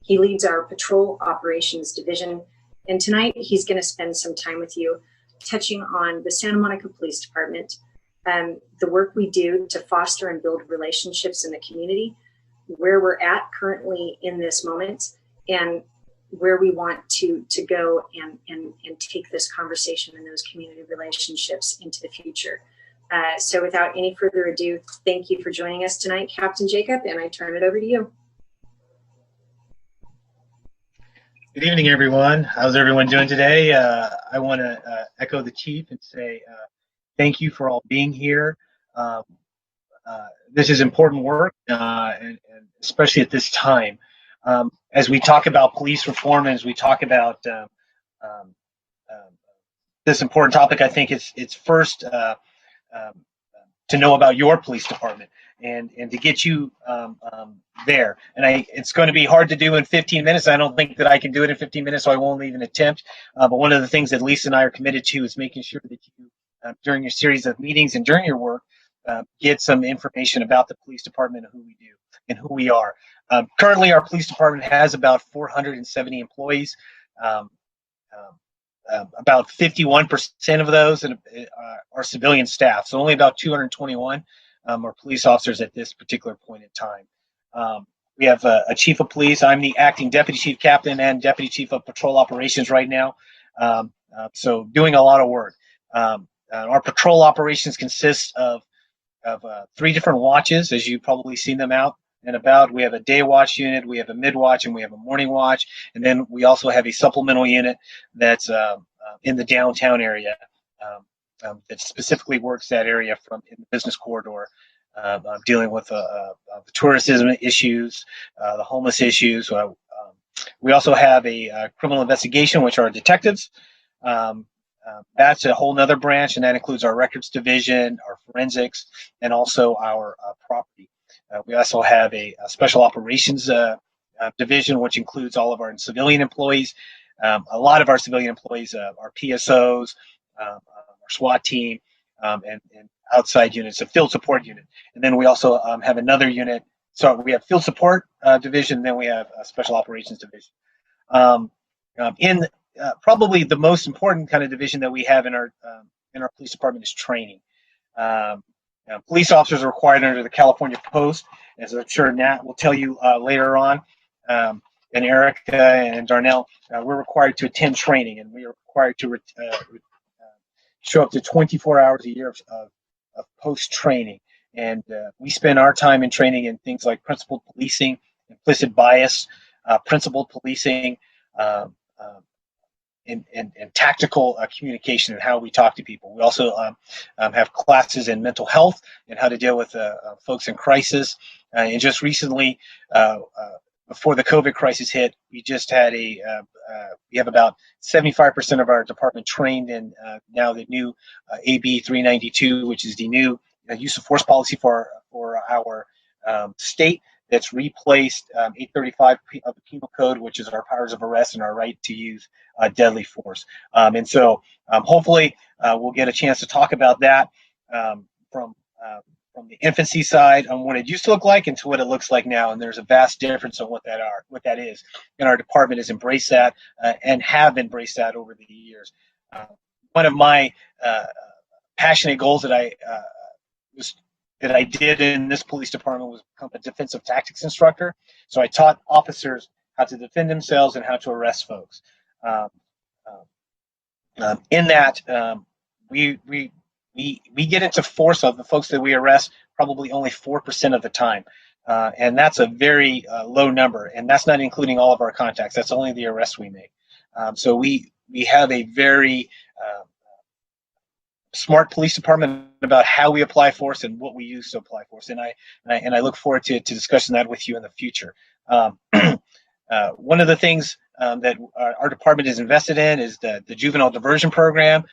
He leads our Patrol Operations Division, and tonight he's going to spend some time with you touching on the Santa Monica Police Department, the work we do to foster and build relationships in the community, where we're at currently in this moment, and where we want to go and take this conversation and those community relationships into the future. So without any further ado, thank you for joining us tonight, Captain Jacob, and I turn it over to you.
Good evening, everyone. How's everyone doing today? I want to echo the chief and say thank you for all being here. This is important work, and especially at this time. As we talk about police reform, as we talk about this important topic, I think it's first to know about your police department and to get you there. And it's going to be hard to do in 15 minutes. I don't think that I can do it in 15 minutes, so I won't even attempt. But one of the things that Lisa and I are committed to is making sure that you, during your series of meetings and during your work, get some information about the police department and who we do and who we are. Currently, our police department has about 470 employees. About 51% of those are civilian staff, so only about 221 are police officers at this particular point in time. We have a chief of police. I'm the acting deputy chief captain and deputy chief of patrol operations right now, so doing a lot of work. Our patrol operations consist of 3 different watches, as you've probably seen them out and about. We have a day watch unit, we have a mid watch, and we have a morning watch. And then we also have a supplemental unit that's in the downtown area that specifically works that area from in the business corridor, dealing with the tourism issues, the homeless issues. We also have a criminal investigation, which are detectives. That's a whole nother branch, and that includes our records division, our forensics, and also our property. We also have a special operations division, which includes all of our civilian employees. A lot of our civilian employees are PSOs, our SWAT team, and outside units, a field support unit. And then we also have another unit. So we have field support division, and then we have a special operations division. Probably the most important kind of division that we have in our police department is training. Police officers are required under the California Post, as I'm sure Nat will tell you later on, and Erika and Darnell. We're required to attend training, and we are required to show up to 24 hours a year of post training. And we spend our time in training in things like principled policing, implicit bias, principled policing, and tactical communication and how we talk to people. We also have classes in mental health and how to deal with folks in crisis. And just recently, before the COVID crisis hit, we just had we have about 75% of our department trained in now the new AB 392, which is the new use of force policy for our state. That's replaced 835 of the Penal Code, which is our powers of arrest and our right to use deadly force. And so hopefully we'll get a chance to talk about that from the infancy side on what it used to look like and to what it looks like now. And there's a vast difference on what that is. And our department has embraced that and have embraced that over the years. One of my passionate goals that I did in this police department was become a defensive tactics instructor. So I taught officers how to defend themselves and how to arrest folks. In that, we get into force of the folks that we arrest probably only 4% of the time. And that's a very low number. And that's not including all of our contacts. That's only the arrests we make. So we have a very smart police department about how we apply force and what we use to apply force. And I look forward to discussing that with you in the future. One of the things that our department is invested in is the Juvenile Diversion program.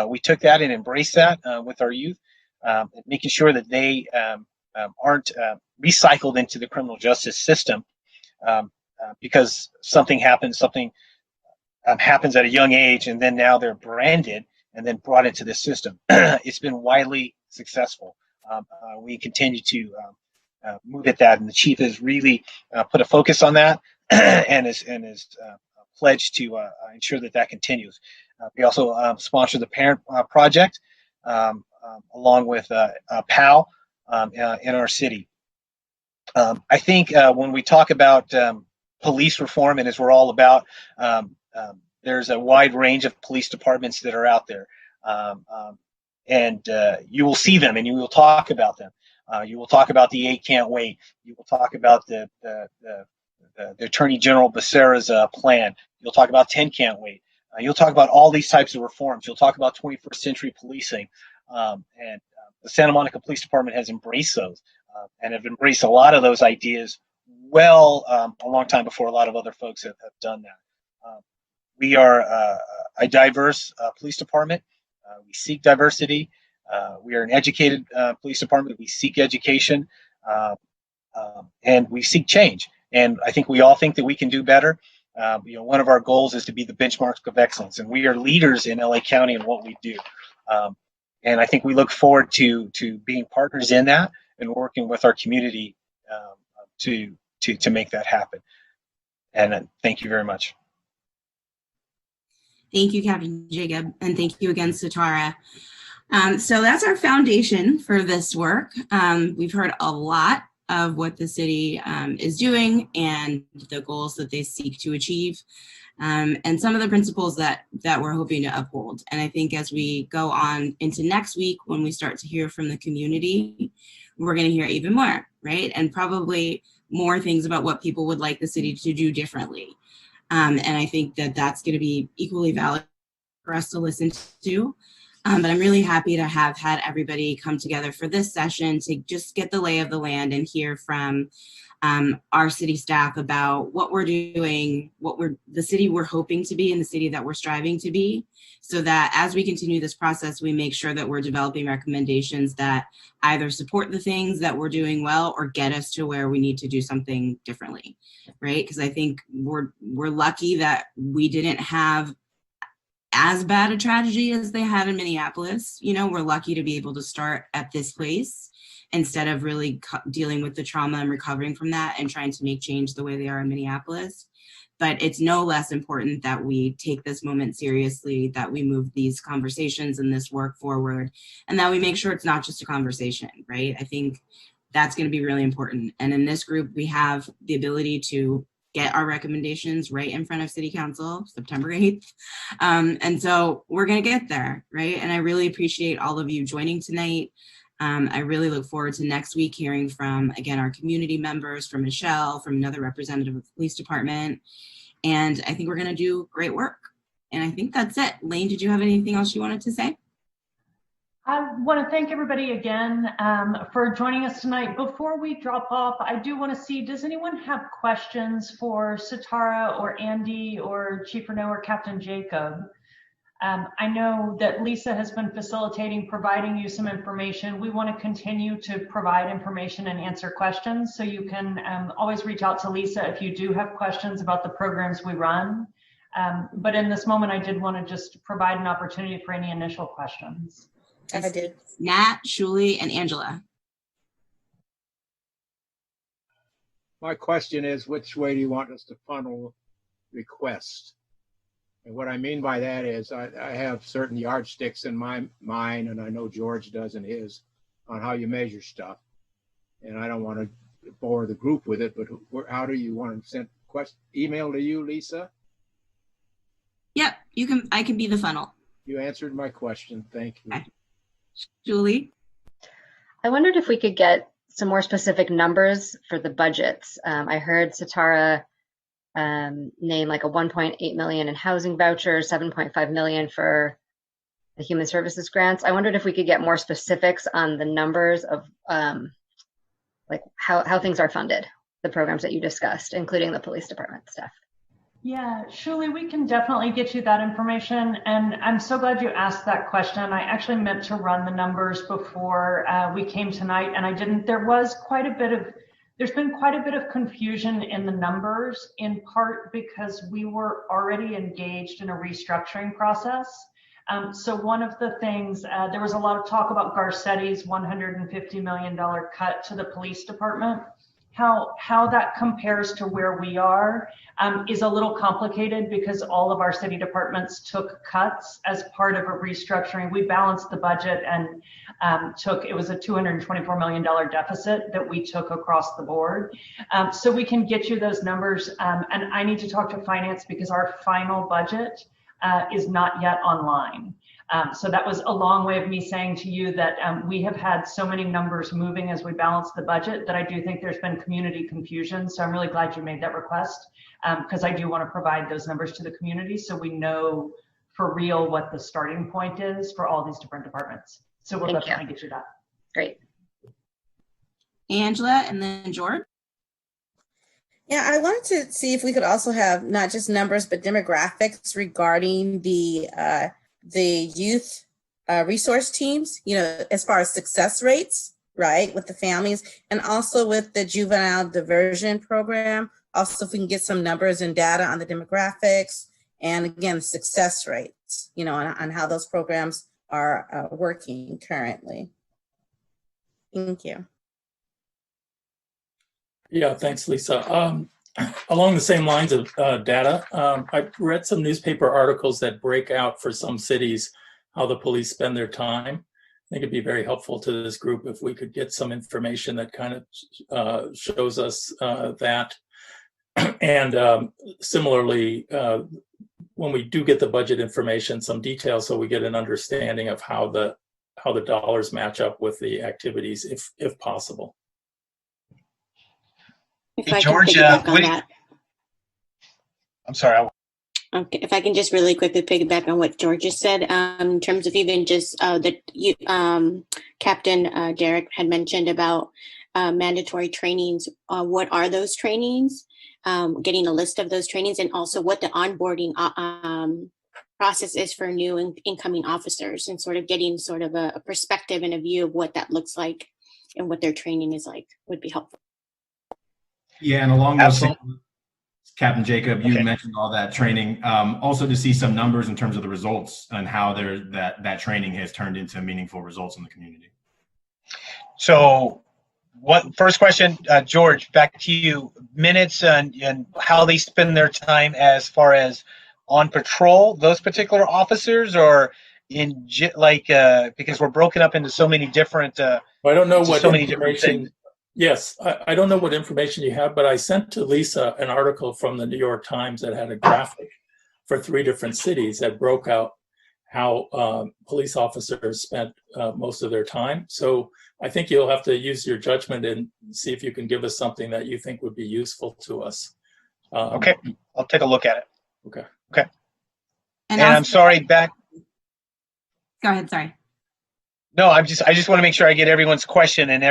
We took that and embraced that with our youth, making sure that they aren't recycled into the criminal justice system because something happens at a young age, and then now they're branded and then brought into the system. It's been widely successful. We continue to move at that, and the chief has really put a focus on that and is pledged to ensure that continues. We also sponsor the Parent Project along with PAL in our city. I think when we talk about police reform, and as we're all about, there's a wide range of police departments that are out there, and you will see them and you will talk about them. You will talk about the 8 Can't Wait. You will talk about the Attorney General Becerra's plan. You'll talk about 10 Can't Wait. You'll talk about all these types of reforms. You'll talk about 21st century policing, and the Santa Monica Police Department has embraced those and have embraced a lot of those ideas a long time before a lot of other folks have done that. We are a diverse police department. We seek diversity. We are an educated police department. We seek education, and we seek change. And I think we all think that we can do better. One of our goals is to be the benchmarks of excellence, and we are leaders in LA County in what we do. And I think we look forward to being partners in that and working with our community to make that happen. And thank you very much.
Thank you, Captain Jacob, and thank you again, Sitara. So that's our foundation for this work. We've heard a lot of what the city is doing and the goals that they seek to achieve, and some of the principles that we're hoping to uphold. And I think as we go on into next week, when we start to hear from the community, we're going to hear even more, right? And probably more things about what people would like the city to do differently. And I think that that's going to be equally valid for us to listen to. But I'm really happy to have had everybody come together for this session to just get the lay of the land and hear from our city staff about what we're doing, the city we're hoping to be and the city that we're striving to be, so that as we continue this process, we make sure that we're developing recommendations that either support the things that we're doing well or get us to where we need to do something differently, right? Because I think we're lucky that we didn't have as bad a tragedy as they had in Minneapolis. We're lucky to be able to start at this place instead of really dealing with the trauma and recovering from that and trying to make change the way they are in Minneapolis. But it's no less important that we take this moment seriously, that we move these conversations and this work forward, and that we make sure it's not just a conversation, right? I think that's going to be really important. And in this group, we have the ability to get our recommendations right in front of City Council, September 8th. And so we're going to get there, right? And I really appreciate all of you joining tonight. I really look forward to next week hearing from, again, our community members, from Michelle, from another representative of the police department. And I think we're going to do great work. And I think that's it. Lane, did you have anything else you wanted to say?
I want to thank everybody again for joining us tonight. Before we drop off, I do want to see, does anyone have questions for Sitara or Andy or Chief Renaud or Captain Jacob? I know that Lisa has been facilitating, providing you some information. We want to continue to provide information and answer questions. So you can always reach out to Lisa if you do have questions about the programs we run. But in this moment, I did want to just provide an opportunity for any initial questions.
I did. Nat, Shuli, and Angela.
My question is, which way do you want us to funnel requests? And what I mean by that is I have certain yardsticks in my mind, and I know George does in his, on how you measure stuff. And I don't want to bore the group with it, but how do you want to send email to you, Lisa?
Yep, I can be the funnel.
You answered my question. Thank you.
Okay. Julie?
I wondered if we could get some more specific numbers for the budgets. I heard Sitara name like a 1.8 million in housing vouchers, 7.5 million for the human services grants. I wondered if we could get more specifics on the numbers of like how things are funded, the programs that you discussed, including the police department stuff.
Yeah, Shuli, we can definitely get you that information. And I'm so glad you asked that question. I actually meant to run the numbers before we came tonight, and I didn't. There's been quite a bit of confusion in the numbers, in part because we were already engaged in a restructuring process. So one of the things, there was a lot of talk about Garcetti's $150 million cut to the police department. How that compares to where we are is a little complicated because all of our city departments took cuts as part of a restructuring. We balanced the budget and it was a $224 million deficit that we took across the board. So we can get you those numbers. And I need to talk to finance because our final budget is not yet online. So that was a long way of me saying to you that we have had so many numbers moving as we balance the budget that I do think there's been community confusion. So I'm really glad you made that request because I do want to provide those numbers to the community so we know for real what the starting point is for all these different departments. So we'll definitely get you that.
Great.
Angela and then George.
Yeah, I wanted to see if we could also have not just numbers, but demographics regarding the youth resource teams, as far as success rates, right, with the families, and also with the juvenile diversion program. Also, if we can get some numbers and data on the demographics and again, success rates, on how those programs are working currently. Thank you.
Yeah, thanks, Lisa. Along the same lines of data, I've read some newspaper articles that break out for some cities how the police spend their time. I think it'd be very helpful to this group if we could get some information that kind of shows us that. And similarly, when we do get the budget information, some details so we get an understanding of how the dollars match up with the activities, if possible.
If
Hey,
I
George,
can piggyback on that.
I'm sorry.
Okay, if I can just really quickly piggyback on what George just said, in terms of even just Captain Derrick had mentioned about mandatory trainings. What are those trainings? Getting a list of those trainings, and also what the onboarding process is for new and incoming officers, and sort of getting sort of a perspective and a view of what that looks like and what their training is like would be helpful.
Yeah, and along those lines, Captain Jacob, you mentioned all that training. Also to see some numbers in terms of the results and how that training has turned into meaningful results in the community.
So, first question, George, back to you. Minutes and how they spend their time as far as on patrol, those particular officers, or in because we're broken up into so many different.
I don't know what
so many different things.
Yes, I don't know what information you have, but I sent to Lisa an article from the New York Times that had a graphic for 3 different cities that broke out how police officers spent most of their time. So I think you'll have to use your judgment and see if you can give us something that you think would be useful to us.
Okay, I'll take a look at it.
Okay.
Okay.
And
I'm sorry, back.
Go ahead, sorry.
No, I just want to make sure I get everyone's question and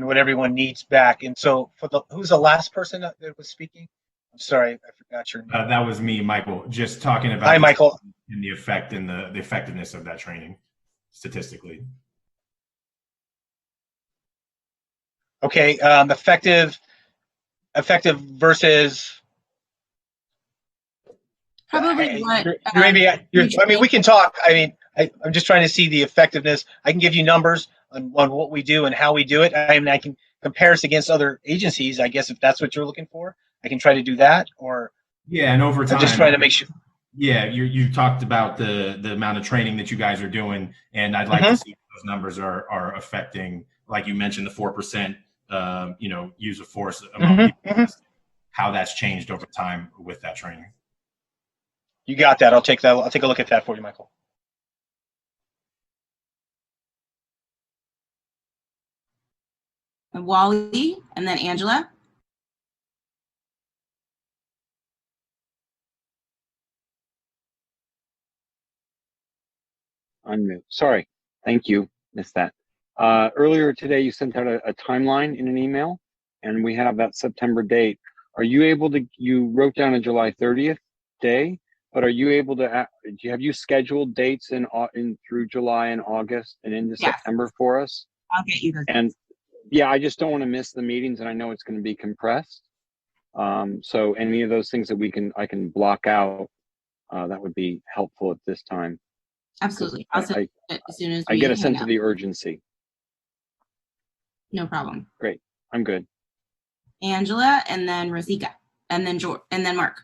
what everyone needs back. And so who's the last person that was speaking? I'm sorry, I forgot your name.
That was me, Michael. Just talking about
Hi, Michael.
And the effect and the effectiveness of that training statistically.
Okay, effective versus.
Probably what.
We can talk. I'm just trying to see the effectiveness. I can give you numbers on what we do and how we do it. I can compare us against other agencies, I guess, if that's what you're looking for. I can try to do that, or
yeah, and over time,
I'm just trying to make sure.
Yeah, you talked about the amount of training that you guys are doing, and I'd like to see if those numbers are affecting, like you mentioned, the 4%, use of force among people, how that's changed over time with that training.
You got that. I'll take a look at that for you, Michael.
And Wally, and then Angela.
Unmute. Sorry. Thank you. Missed that. Earlier today, you sent out a timeline in an email, and we have that September date. Are you able to? You wrote down a July 30th day, but are you able to? Have you scheduled dates in through July and August and into September for us?
I'll get you those.
And yeah, I just don't want to miss the meetings, and I know it's going to be compressed. So any of those things that I can block out, that would be helpful at this time.
Absolutely. I'll send it as soon as
I get a sense of the urgency.
No problem.
Great. I'm good.
Angela, and then Rosika, and then George, and then Mark.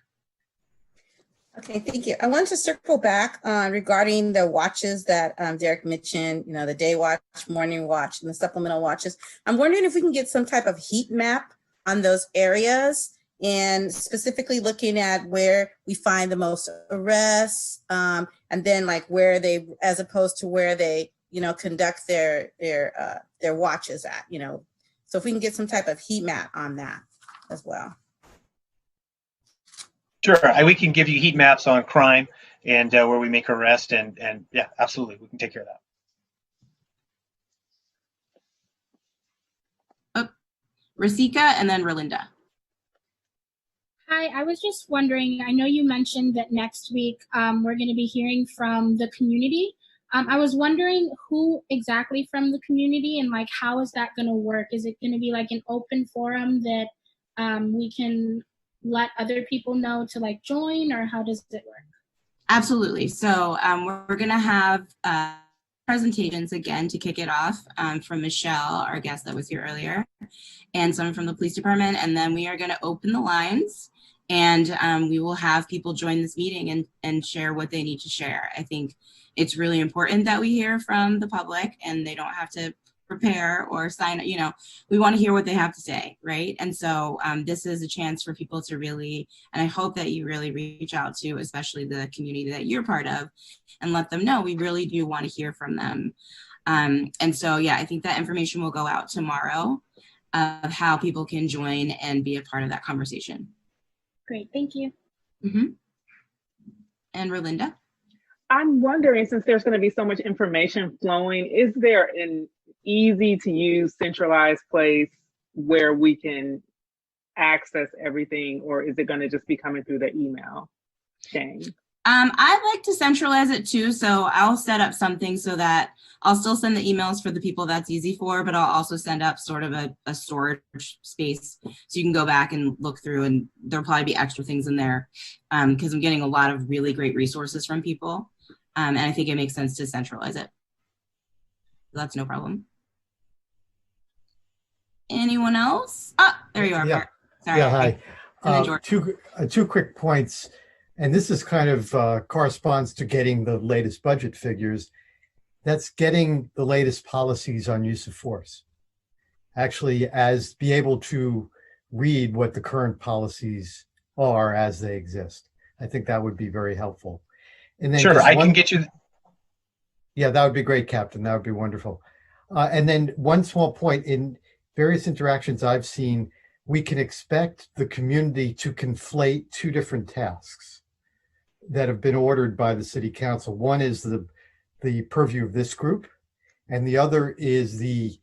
Okay, thank you. I wanted to circle back regarding the watches that Derrick mentioned, the day watch, morning watch, and the supplemental watches. I'm wondering if we can get some type of heat map on those areas, and specifically looking at where we find the most arrests, and then like where they, as opposed to where they, conduct their watches at, So if we can get some type of heat map on that as well.
Sure, we can give you heat maps on crime and where we make arrests, and yeah, absolutely, we can take care of that.
Rosika, and then Rolinda.
Hi, I was just wondering, I know you mentioned that next week we're going to be hearing from the community. I was wondering who exactly from the community and like how is that going to work? Is it going to be like an open forum that we can let other people know to like join, or how does it work?
Absolutely. So we're going to have presentations again to kick it off from Michelle, our guest that was here earlier, and someone from the police department. And then we are going to open the lines, and we will have people join this meeting and share what they need to share. I think it's really important that we hear from the public and they don't have to prepare or sign, you know, we want to hear what they have to say, right? And so this is a chance for people to really, and I hope that you really reach out to, especially the community that you're part of, and let them know we really do want to hear from them. And so, yeah, I think that information will go out tomorrow of how people can join and be a part of that conversation.
Great, thank you.
Mm-hmm. And Rolinda?
I'm wondering, since there's going to be so much information flowing, is there an easy to use centralized place where we can access everything, or is it going to just be coming through the email chain?
I like to centralize it too, so I'll set up something so that I'll still send the emails for the people that's easy for, but I'll also send up sort of a storage space so you can go back and look through, and there'll probably be extra things in there because I'm getting a lot of really great resources from people, and I think it makes sense to centralize it. That's no problem. Anyone else? Ah, there you are,
Yeah.
Mark. Sorry.
Yeah, hi.
And then George.
Two quick points, and this is kind of corresponds to getting the latest budget figures. That's getting the latest policies on use of force. Actually, be able to read what the current policies are as they exist. I think that would be very helpful. And then
sure, I can get you.
Yeah, that would be great, Captain. That would be wonderful. And then one small point, in various interactions I've seen, we can expect the community to conflate two different tasks that have been ordered by the city council. One is the purview of this group, and the other is the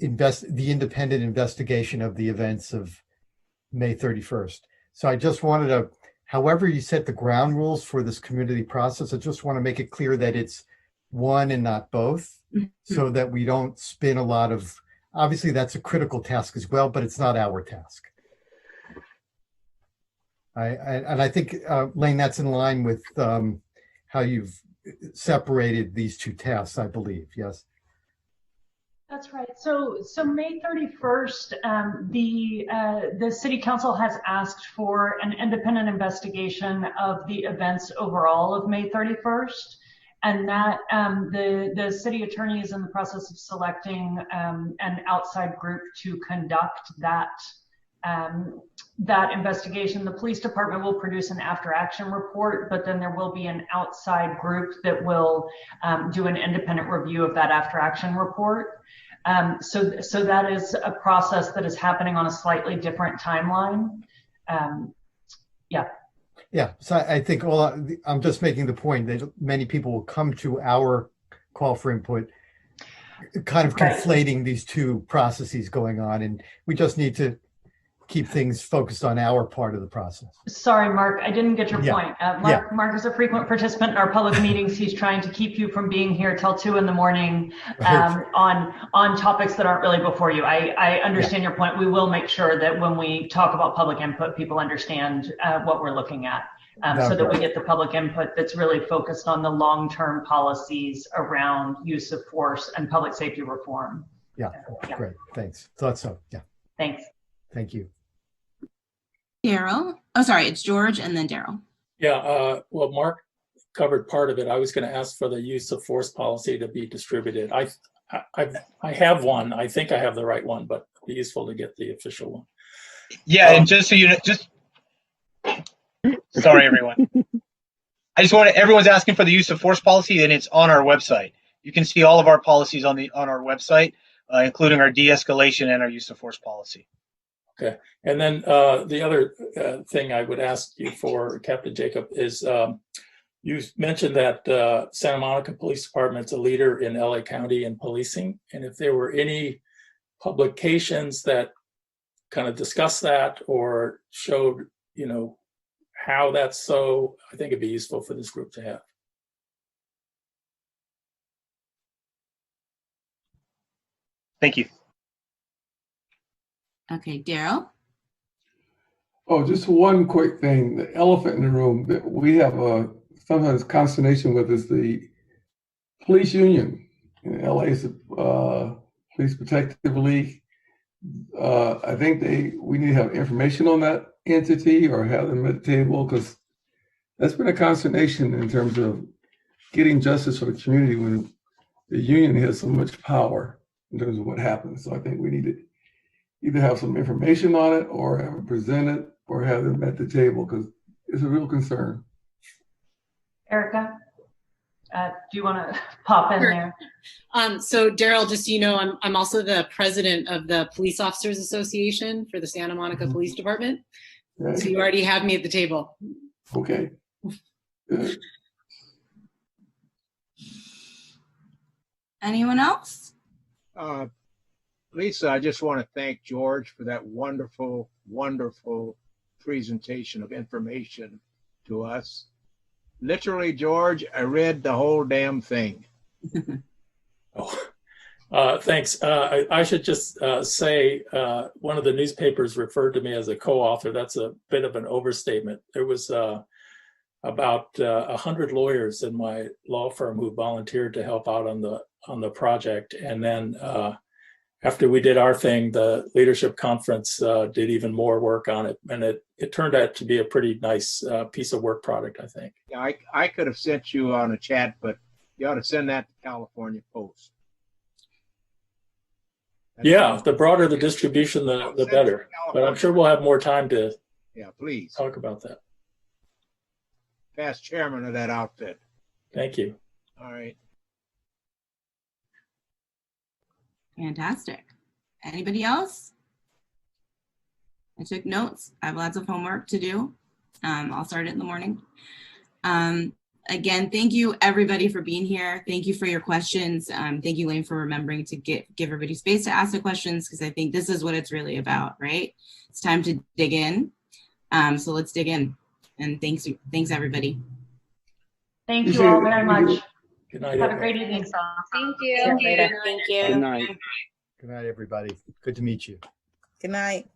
independent investigation of the events of May 31st. So I just wanted to, however you set the ground rules for this community process, I just want to make it clear that it's one and not both, so that we don't spin a lot of, obviously that's a critical task as well, but it's not our task. I think, Lane, that's in line with how you've separated these two tasks, I believe, yes?
That's right. So May 31st, the City Council has asked for an independent investigation of the events overall of May 31st. And that the city attorney is in the process of selecting an outside group to conduct that investigation. The police department will produce an after-action report, but then there will be an outside group that will do an independent review of that after-action report. So that is a process that is happening on a slightly different timeline. Yeah.
Yeah, so I think I'm just making the point that many people will come to our call for input, kind of conflating these two processes going on, and we just need to keep things focused on our part of the process.
Sorry, Mark, I didn't get your point. Mark is a frequent participant in our public meetings. He's trying to keep you from being here till 2 in the morning on topics that aren't really before you. I understand your point. We will make sure that when we talk about public input, people understand what we're looking at, so that we get the public input that's really focused on the long-term policies around use of force and public safety reform.
Yeah, great, thanks. Thought so, yeah.
Thanks.
Thank you.
Daryl. Oh, sorry, it's George and then Daryl.
Yeah, well, Mark covered part of it. I was going to ask for the use of force policy to be distributed. I have one. I think I have the right one, but it'd be useful to get the official one.
Yeah, and just so you know, sorry, everyone. I just want to, everyone's asking for the use of force policy, and it's on our website. You can see all of our policies on our website, including our de-escalation and our use of force policy.
Okay, and then the other thing I would ask you for, Captain Jacob, is you mentioned that Santa Monica Police Department's a leader in LA County in policing, and if there were any publications that kind of discussed that or showed you know, how that's so, I think it'd be useful for this group to have.
Thank you.
Okay, Daryl.
Oh, just one quick thing. The elephant in the room that we have sometimes consternation with is the police union. In LA is Police Protective League. I think we need to have information on that entity or have them at the table, because that's been a consternation in terms of getting justice for the community when the union has so much power in terms of what happens. So I think we need to either have some information on it or have it presented or have them at the table, because it's a real concern.
Erika, do you want to pop in there?
So Daryl, just so you know, I'm also the president of the Police Officers Association for the Santa Monica Police Department.
Right.
So you already have me at the table.
Okay. Good.
Anyone else?
Lisa, I just want to thank George for that wonderful, wonderful presentation of information to us. Literally, George, I read the whole damn thing.
Thanks. I should just say one of the newspapers referred to me as a co-author. That's a bit of an overstatement. There was about 100 lawyers in my law firm who volunteered to help out on the project, and then after we did our thing, the leadership conference did even more work on it, and it turned out to be a pretty nice piece of work product, I think.
Yeah, I could have sent you on a chat, but you ought to send that to California Post.
Yeah, the broader the distribution, the better. But I'm sure we'll have more time to
please
talk about that.
Past chairman of that outfit.
Thank you.
All right.
Fantastic. Anybody else? I took notes. I have lots of homework to do. I'll start it in the morning. Again, thank you everybody for being here. Thank you for your questions. Thank you, Lane, for remembering to give everybody space to ask the questions, because I think this is what it's really about, right? It's time to dig in. So let's dig in. And thanks everybody.
Thank you all very much.
Good night.
Have a great evening.
Thank you.
Thank you.
Good night.
Good night, everybody. Good to meet you.
Good night.